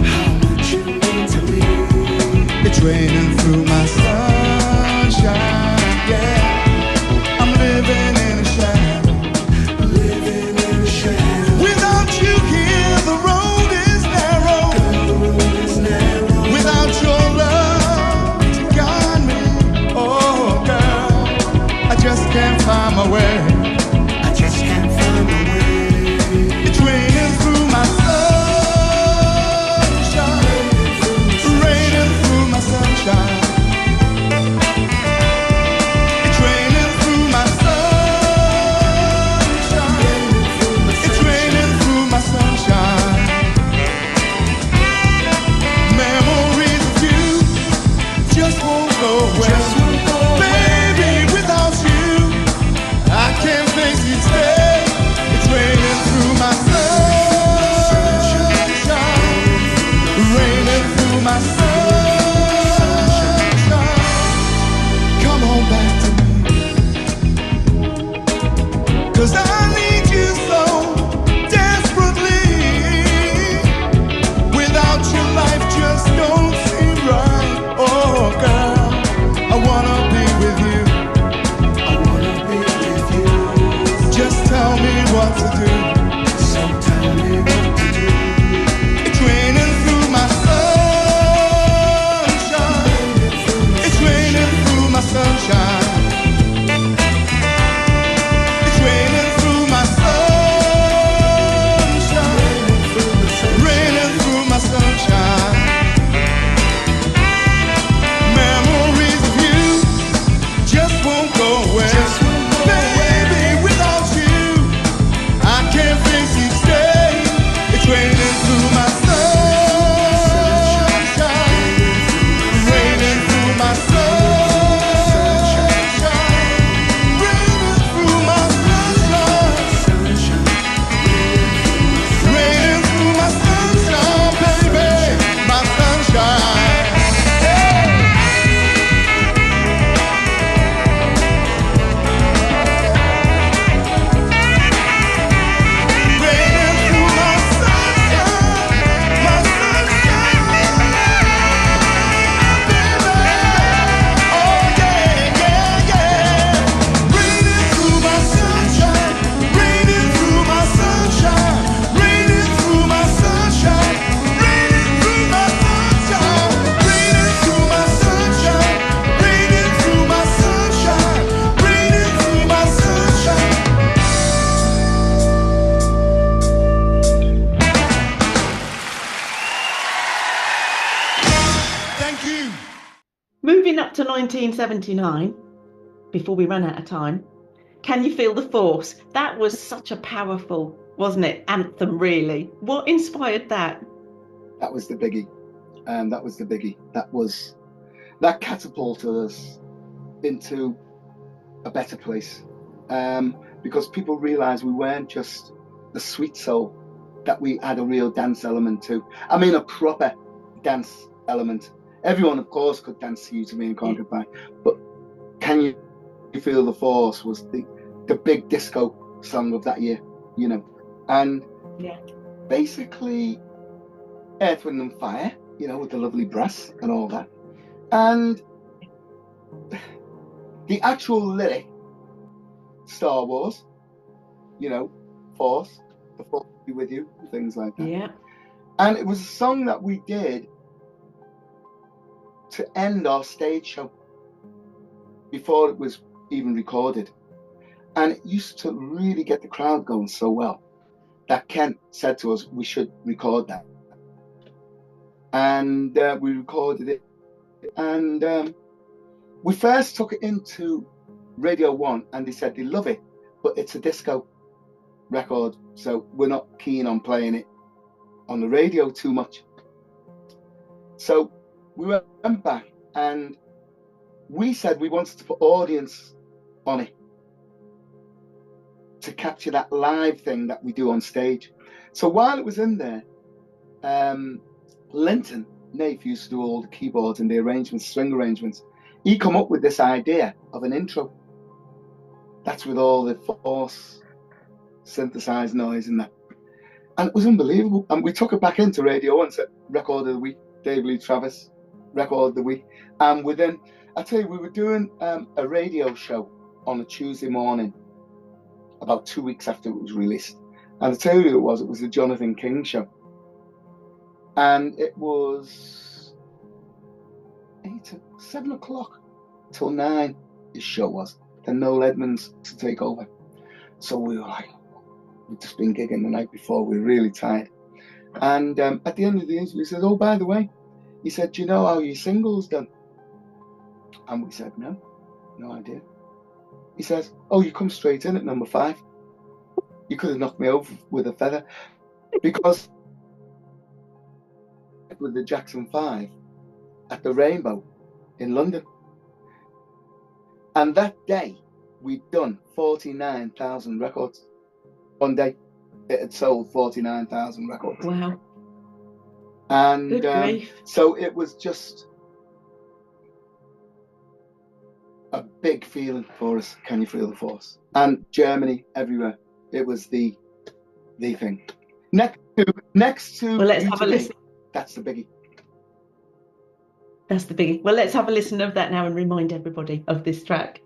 C: How much you mean to me? It's raining through my sunshine, yeah.
A: back to 1979, before we run out of time. Can You Feel the Force? That was such a powerful, wasn't it, anthem, really. What inspired that?
B: That was the biggie. That was the biggie. That catapulted us into a better place. Because people realized we weren't just the sweet soul, that we had a real dance element too. I mean, a proper dance element. Everyone, of course, could dance to You To Me and Can't Goodbye, but Can You Feel the Force was the big disco song of that year, you know. And basically Earth, Wind and Fire, you know, with the lovely brass and all that. And the actual lyric, Star Wars, you know, Force, the Force will be with you, things like that.
A: Yeah.
B: And it was a song that we did to end our stage show before it was even recorded. And it used to really get the crowd going so well that Kent said to us, we should record that. And we recorded it. And we first took it into Radio 1 and they said they love it, but it's a disco record, so we're not keen on playing it on the radio too much. So we went back and we said we wanted to put audience on it to capture that live thing that we do on stage. So while it was in there, Linton, Nath, used to do all the keyboards and the arrangements, string arrangements. He come up with this idea of an intro. That's with all the Force synthesized noise in that. And it was unbelievable. And we took it back into Radio 1, said, Record of the Week, Dave Lee Travis, Record of the Week. And within, I tell you, we were doing a radio show on a Tuesday morning, about 2 weeks after it was released. And I tell you who it was the Jonathan King show. And it was 7 o'clock till 9, his show was. Then Noel Edmonds to take over. So we were like, we'd just been gigging the night before, we were really tired. And at the end of the interview, he said, oh, by the way, he said, do you know how your single's done? And we said, no idea. He says, oh, you come straight in at number 5. You could have knocked me over with a feather. Because with the Jackson 5 at the Rainbow in London. And that day, we'd done 49,000 records. One day, it had sold 49,000 records.
A: Wow.
B: And so it was just a big feeling for us, Can You Feel the Force? And Germany, everywhere. It was the thing. Next to
A: well, let's
B: You
A: have
B: To
A: a
B: Me,
A: listen.
B: that's the biggie.
A: That's the biggie. Well, let's have a listen of that now and remind everybody of this track.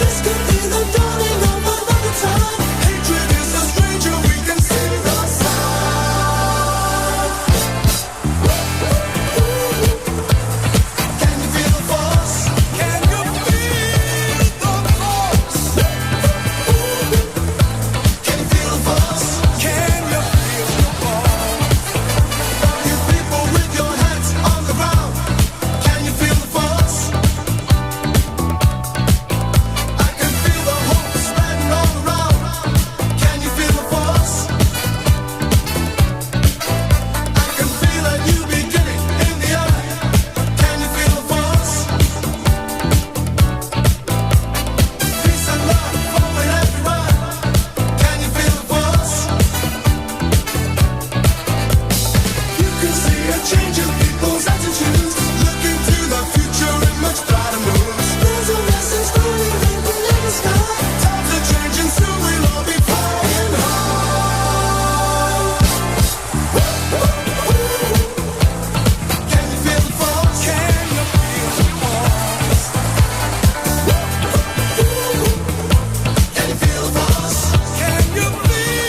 C: This could be the dawning of another time. Hatred is a stranger, we can see the sign. Can you feel the force? Can you feel the force? Can you feel the force? Can you feel the force? You people with your hands on the ground, can you feel the force? I can feel the hope spreading all around. Can you feel the force? I can feel a new beginning in the air. Can you feel the force? Peace and love flowing everywhere. Can you feel the force? You can see a change in people's attitudes. Look into the future in much brighter moods. There's a message glowing in the little sky. Times are changing, soon we'll all be flying high. Can you feel the force? Can you feel the force? Can you feel the force? Can you feel the force?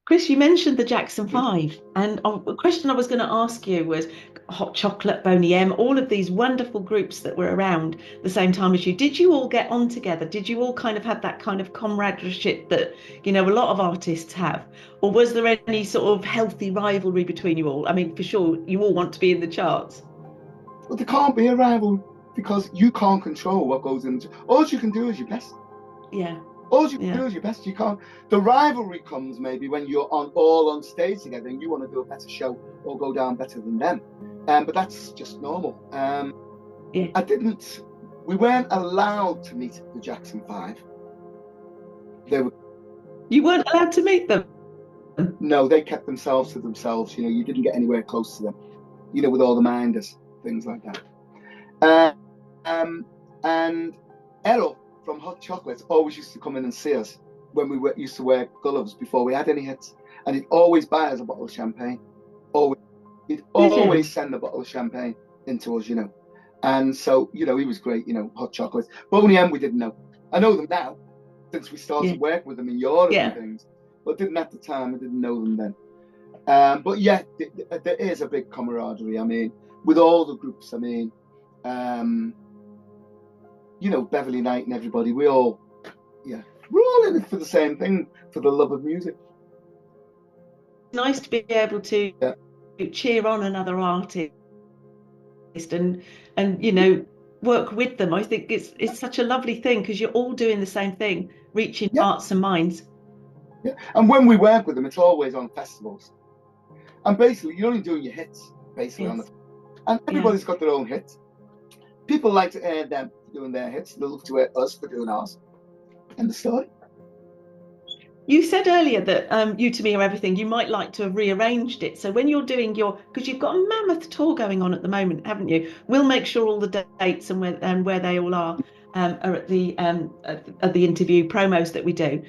A: Chris, you mentioned the Jackson 5, and a question I was going to ask you was Hot Chocolate, Boney M, all of these wonderful groups that were around the same time as you. Did you all get on together? Did you all kind of have that kind of comradeship that, you know, a lot of artists have? Or was there any sort of healthy rivalry between you all? I mean, for sure, you all want to be in the charts.
B: But there can't be a rival because you can't control what goes into. All you can do is your best.
A: Yeah.
B: All you can
A: Yeah.
B: do is your best. You can't. The rivalry comes maybe when you're all on stage together and you want to do a better show or go down better than them. But that's just normal.
A: Yeah.
B: We weren't allowed to meet the Jackson 5.
A: You weren't allowed to meet them?
B: No, they kept themselves to themselves. You know, you didn't get anywhere close to them. You know, with all the minders, things like that. And Errol from Hot Chocolates always used to come in and see us when we used to wear gloves before we had any hits, and he'd always buy us a bottle of champagne. He'd always send a bottle of champagne into us, you know. And so, you know, he was great, you know, Hot Chocolates. Boney M, we didn't know. I know them now since we started working with them in Europe and things, but didn't at the time. I didn't know them then. But yeah, there is a big camaraderie. I mean, with all the groups. I mean, you know, Beverly Knight and everybody. We're all in it for the same thing, for the love of music.
A: It's nice to be able to cheer on another artist and you know, work with them. I think it's such a lovely thing because you're all doing the same thing, reaching hearts and minds.
B: Yeah, and when we work with them, it's always on festivals. And basically, you're only doing your hits, basically, on the. And everybody's got their own hits. People like to hear them doing their hits. They love to hear us for doing ours. End of story.
A: You said earlier that You To Me Are Everything, you might like to have rearranged it. So when you're doing because you've got a mammoth tour going on at the moment, haven't you? We'll make sure all the dates and where they all are at the interview promos that we do.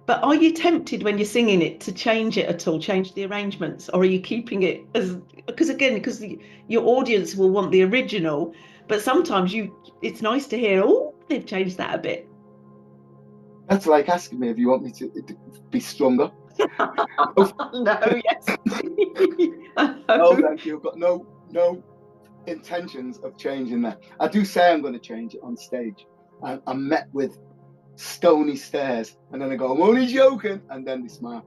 A: But are you tempted when you're singing it to change it at all, change the arrangements, or are you keeping it as, because your audience will want the original, but sometimes it's nice to hear, oh, they've changed that a bit.
B: That's like asking me if you want me to be stronger.
A: No, yes.
B: No, thank you. I've got no intentions of changing that. I do say I'm going to change it on stage. I'm met with stony stares, and then I go, I'm only joking, and then they smile.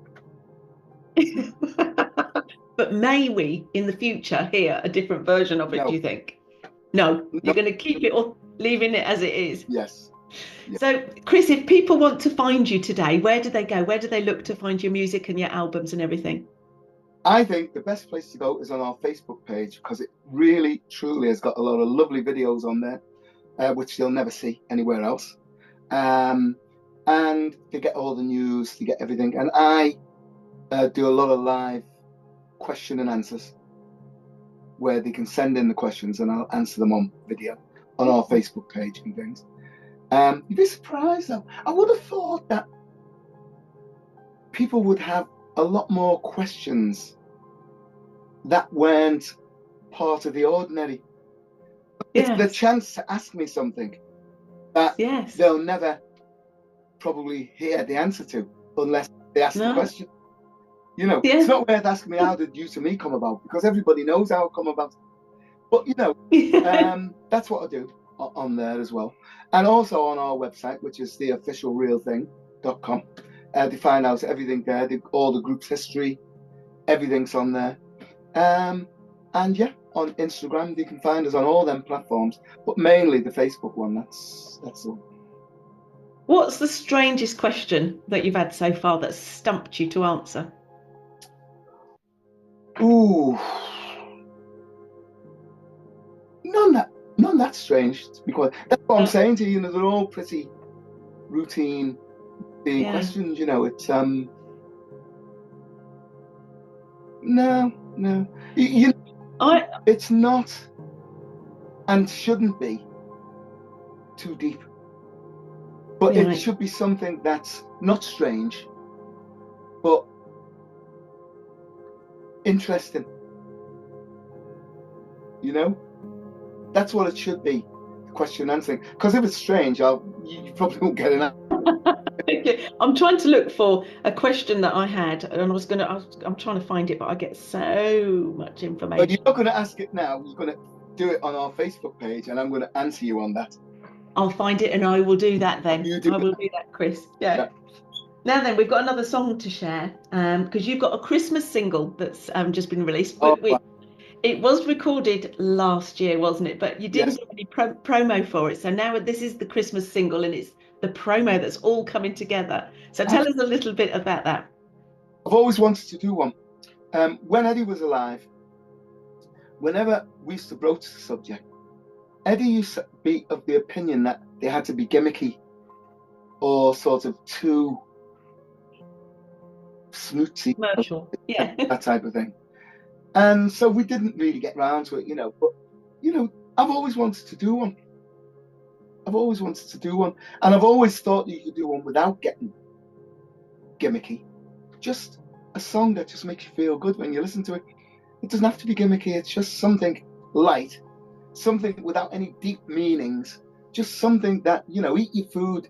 A: But may we in the future hear a different version of it,
B: No.
A: do you think? No,
B: No.
A: you're going to keep it or leaving it as it is.
B: Yes. Yeah.
A: So, Chris, if people want to find you today, where do they go? Where do they look to find your music and your albums and everything?
B: I think the best place to go is on our Facebook page, because it really, truly has got a lot of lovely videos on there, which you'll never see anywhere else. And to get all the news, to get everything. And I do a lot of live question and answers where they can send in the questions and I'll answer them on video on our Facebook page and things. You'd be surprised though. I would have thought that people would have a lot more questions that weren't part of the ordinary. It's the chance to ask me something that they'll never probably hear the answer to unless they ask the question. You know, it's not worth asking me how did You To Me come about, because everybody knows how it come about. But you know, that's what I do on there as well. And also on our website, which is theofficialrealthing.com. They find out everything there, all the group's history, everything's on there. And yeah, on Instagram, you can find us on all them platforms, but mainly the Facebook one. That's all.
A: What's the strangest question that you've had so far that stumped you to answer?
B: Ooh, none that strange, because that's what I'm saying to you. You know, they're all pretty routine questions. You know, it's no. You know, it's not and shouldn't be too deep. But it should be something that's not strange, but interesting. You know, that's what it should be. Question answering. Because if it's strange, you probably won't get an answer.
A: I'm trying to look for a question that I had, and I'm trying to find it, but I get so much information.
B: But you're not going to ask it now. You're going to do it on our Facebook page, and I'm going to answer you on that.
A: I'll find it and I will do that then. I will do that, Chris. Yeah. Now then, we've got another song to share, because you've got a Christmas single that's just been released. It was recorded last year, wasn't it? But you didn't do any promo for it. So now this is the Christmas single, and it's the promo that's all coming together. So tell us a little bit about that.
B: I've always wanted to do one. When Eddie was alive, whenever we used to broach the subject, Eddie used to be of the opinion that they had to be gimmicky or sort of too snootsy,
A: commercial,
B: that type of thing. And so we didn't really get round to it, you know. But, you know, I've always wanted to do one. And I've always thought you could do one without getting gimmicky. Just a song that just makes you feel good when you listen to it. It doesn't have to be gimmicky. It's just something light. Something without any deep meanings, just something that, you know, eat your food,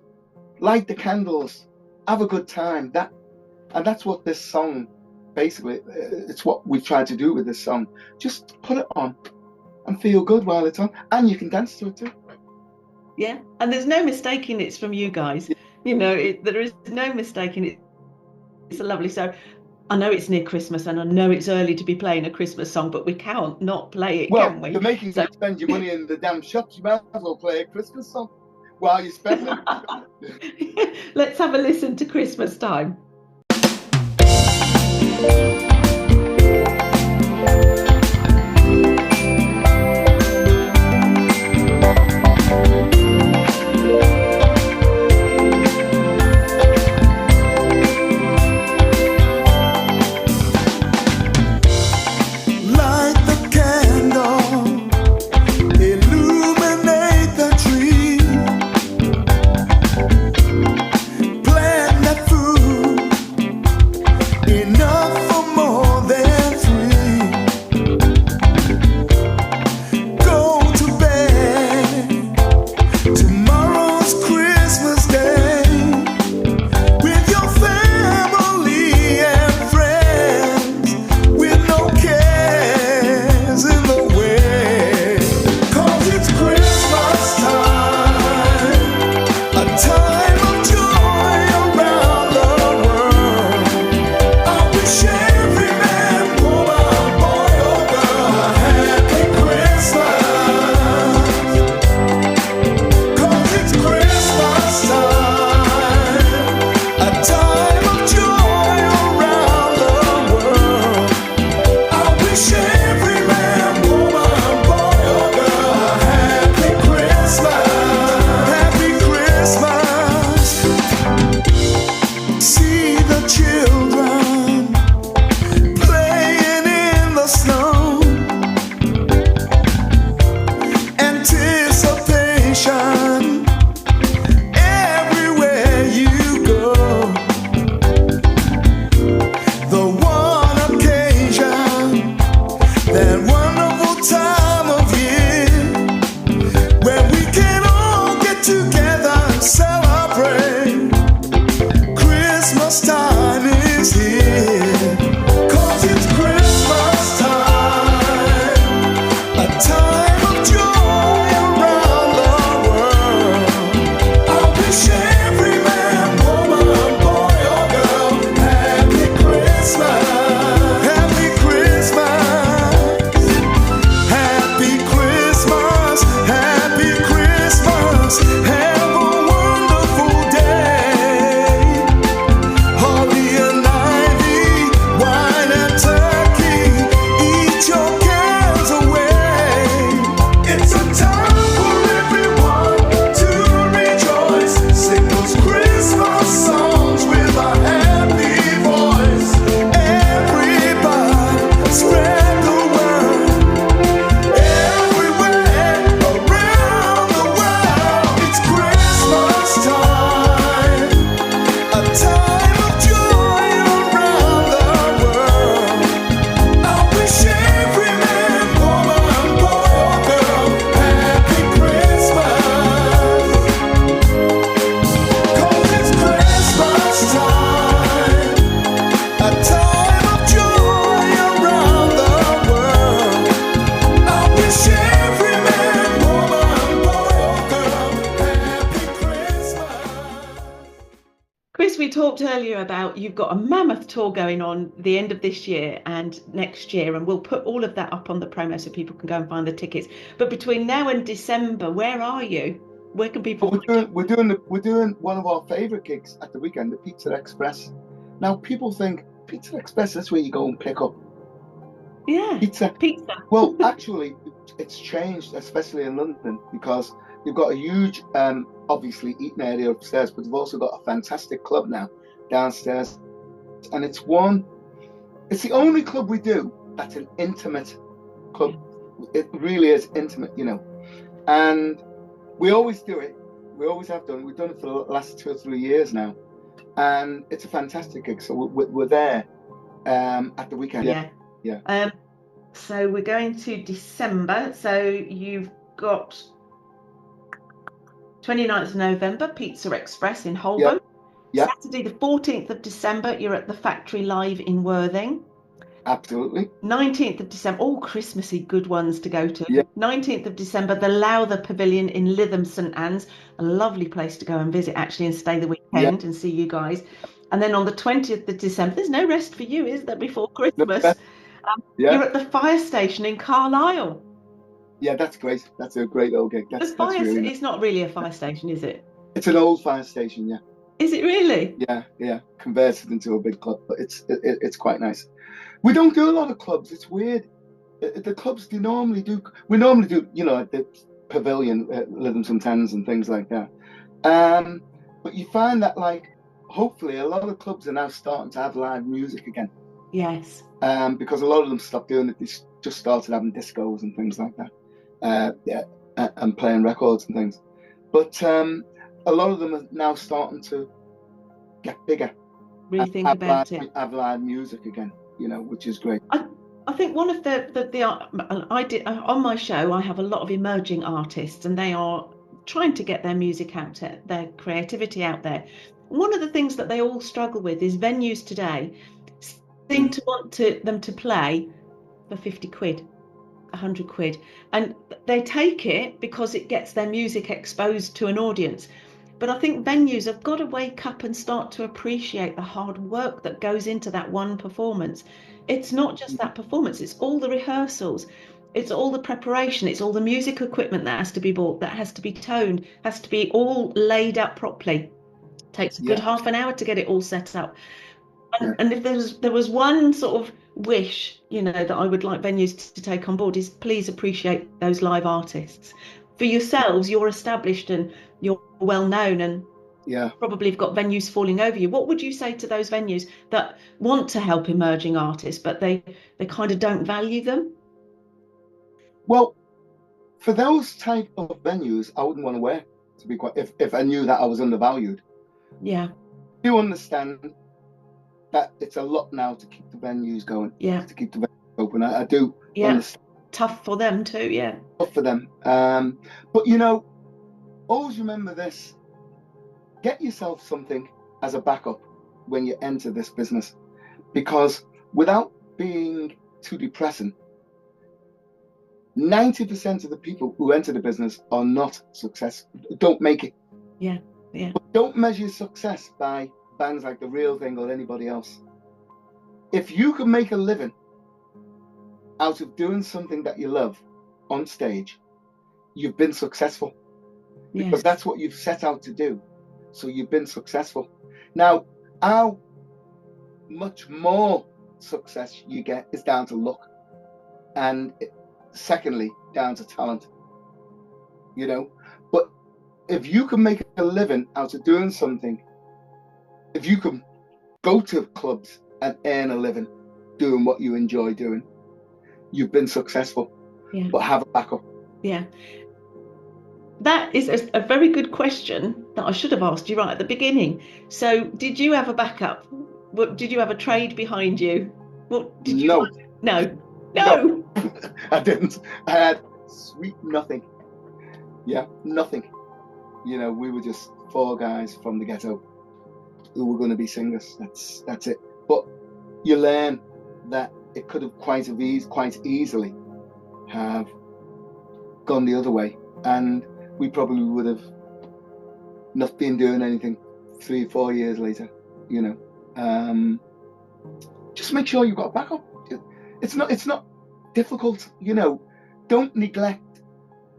B: light the candles, have a good time. And that's what this song, basically, it's what we've tried to do with this song. Just put it on and feel good while it's on, and you can dance to it too.
A: Yeah, and there's no mistaking it's from you guys. You know, there is no mistaking it. It's a lovely song. I know it's near Christmas and I know it's early to be playing a Christmas song, but we can't not play it, can we?
B: You're making you spend your money in the damn shops. You might as well play a Christmas song while you spend it.
A: Let's have a listen to Christmas Time.
C: Enough for more.
A: talked earlier about you've got a mammoth tour going on the end of this year and next year, and we'll put all of that up on the promo so people can go and find the tickets. But between now and December, where are you? Where can people
B: But
A: find you?
B: we're doing one of our favourite gigs at the weekend, the Pizza Express. Now people think Pizza Express, that's where you go and pick up
A: Yeah,
B: pizza.
A: pizza.
B: Well, actually, it's changed, especially in London, because you've got a huge, obviously, eating area upstairs, but you've also got a fantastic club now downstairs. And it's the only club we do that's an intimate club. It really is intimate, you know. And we always do it. We always have done it. We've done it for the last 2 or 3 years now. And it's a fantastic gig. So we're there at the weekend.
A: Yeah.
B: Yeah.
A: So we're going to December. So you've got 29th of November, Pizza Express in Holborn.
B: Yeah.
A: Saturday, the 14th of December, you're at the Factory Live in Worthing.
B: Absolutely.
A: 19th of December, all Christmassy good ones to go to.
B: Yeah.
A: 19th of December, the Lowther Pavilion in Lytham St Anne's, a lovely place to go and visit actually and stay the weekend and see you guys. And then on the 20th of December, there's no rest for you, is there, before Christmas?
B: Yeah.
A: You're at the fire station in Carlisle.
B: Yeah, that's great. That's a great old gig. That's really nice.
A: It's not really a fire station, is it?
B: It's an old fire station, yeah.
A: Is it really?
B: Yeah. Converted into a big club, but it's quite nice. We don't do a lot of clubs. It's weird. The clubs we normally do, you know, at the pavilion, Lytham St Anne's and things like that. But you find that, like, hopefully a lot of clubs are now starting to have live music again.
A: Yes.
B: Because a lot of them stopped doing it. They just started having discos and things like that. And playing records and things. But a lot of them are now starting to get bigger.
A: Rethink about it.
B: Have live music again, you know, which is great.
A: I think one of I did on my show, I have a lot of emerging artists and they are trying to get their music out there, their creativity out there. One of the things that they all struggle with is venues today seem to want them to play for 50 quid, 100 quid. And they take it because it gets their music exposed to an audience. But I think venues have got to wake up and start to appreciate the hard work that goes into that one performance. It's not just that performance, it's all the rehearsals, it's all the preparation, it's all the music equipment that has to be bought, that has to be toned, has to be all laid up properly. It takes a good half an hour to get it all set up. And if there was one sort of wish, you know, that I would like venues to take on board is please appreciate those live artists. For yourselves, you're established and you're well known and probably have got venues falling over you. What would you say to those venues that want to help emerging artists, but they kind of don't value them?
B: Well, for those type of venues, I wouldn't want to work, to be quite, if I knew that I was undervalued.
A: Yeah.
B: You understand that it's a lot now to keep the venues going.
A: Yeah.
B: To keep the venues open. I do understand.
A: Tough for them too, yeah.
B: Tough for them. But you know, always remember this. Get yourself something as a backup when you enter this business. Because without being too depressing, 90% of the people who enter the business are not successful, don't make it.
A: Yeah.
B: But don't measure success by bands like The Real Thing or anybody else. If you can make a living out of doing something that you love on stage, you've been successful. Because that's what you've set out to do. So you've been successful. Now, how much more success you get is down to luck. And secondly, down to talent. You know, but if you can make a living out of doing something, if you can go to clubs and earn a living doing what you enjoy doing, you've been successful.
A: Yeah.
B: But have a backup.
A: Yeah. That is a very good question that I should have asked you right at the beginning. So did you have a backup? Did you have a trade behind you? What did you? No.
B: I didn't. I had sweet nothing. Yeah, nothing. You know, we were just 4 guys from the ghetto who were going to be singers. That's it. But you learn that it could have quite easily have gone the other way, and we probably would have not been doing anything 3 or 4 years later. you know. Just make sure you've got a backup. It's not difficult, you know. Don't neglect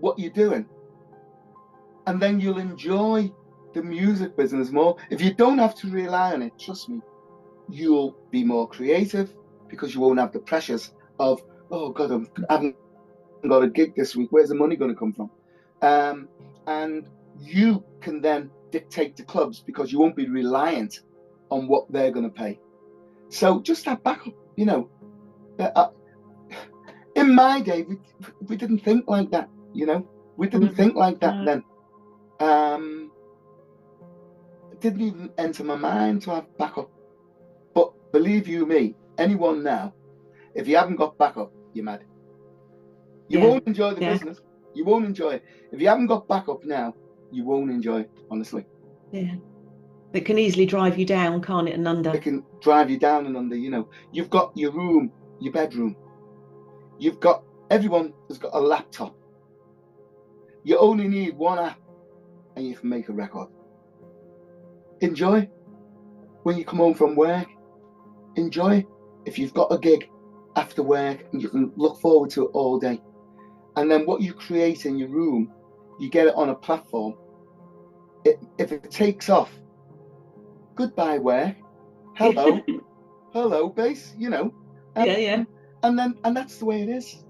B: what you're doing, and then you'll enjoy the music business more. If you don't have to rely on it, trust me, you'll be more creative because you won't have the pressures of, oh God, I haven't got a gig this week. Where's the money going to come from? And you can then dictate the clubs because you won't be reliant on what they're going to pay. So just have backup, you know. In my day, we didn't think like that, you know. We didn't think like that then. It didn't even enter my mind to have backup. But believe you me, anyone now, if you haven't got backup, you're mad. You won't enjoy the business. You won't enjoy it. If you haven't got backup now, you won't enjoy it, honestly. Yeah.
A: It can easily drive you down, can't it, and under?
B: It can drive you down and under, you know. You've got your room, your bedroom. Everyone has got a laptop. You only need one app and you can make a record. Enjoy. When you come home from work, enjoy. If you've got a gig after work and you can look forward to it all day. And then what you create in your room, you get it on a platform. If it takes off, goodbye work. Hello. Hello, bass, you know. And that's the way it is.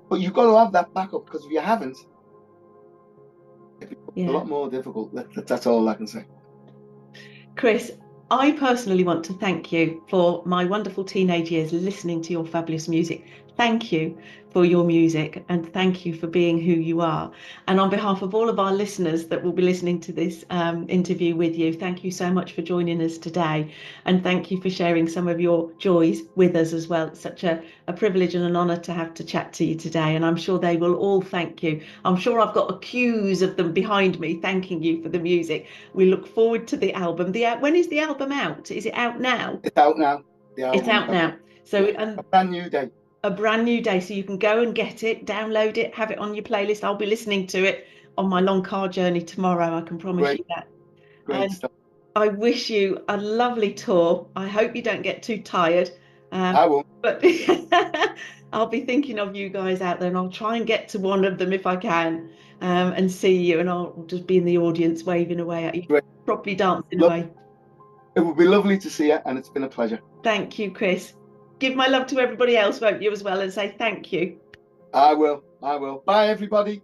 B: But you've got to have that backup, because if you haven't, it's a lot more difficult. That's all I can say.
A: Chris, I personally want to thank you for my wonderful teenage years listening to your fabulous music. Thank you for your music, and thank you for being who you are. And on behalf of all of our listeners that will be listening to this interview with you, thank you so much for joining us today. And thank you for sharing some of your joys with us as well. It's such a privilege and an honour to have to chat to you today. And I'm sure they will all thank you. I'm sure I've got queues of them behind me thanking you for the music. We look forward to the album. When is the album out? Is it out now?
B: It's out now.
A: It's out now. So
B: a brand new day.
A: A brand new day, so you can go and get it, download it, have it on your playlist. I'll be listening to it on my long car journey tomorrow, I can promise you that.
B: Great stuff.
A: I wish you a lovely tour. I hope you don't get too tired.
B: I won't.
A: But I'll be thinking of you guys out there, and I'll try and get to one of them if I can, and see you, and I'll just be in the audience waving away at you, properly dancing away.
B: It would be lovely to see you, and it's been a pleasure.
A: Thank you, Chris. Give my love to everybody else, won't you, as well, and say thank you.
B: I will. Bye, everybody.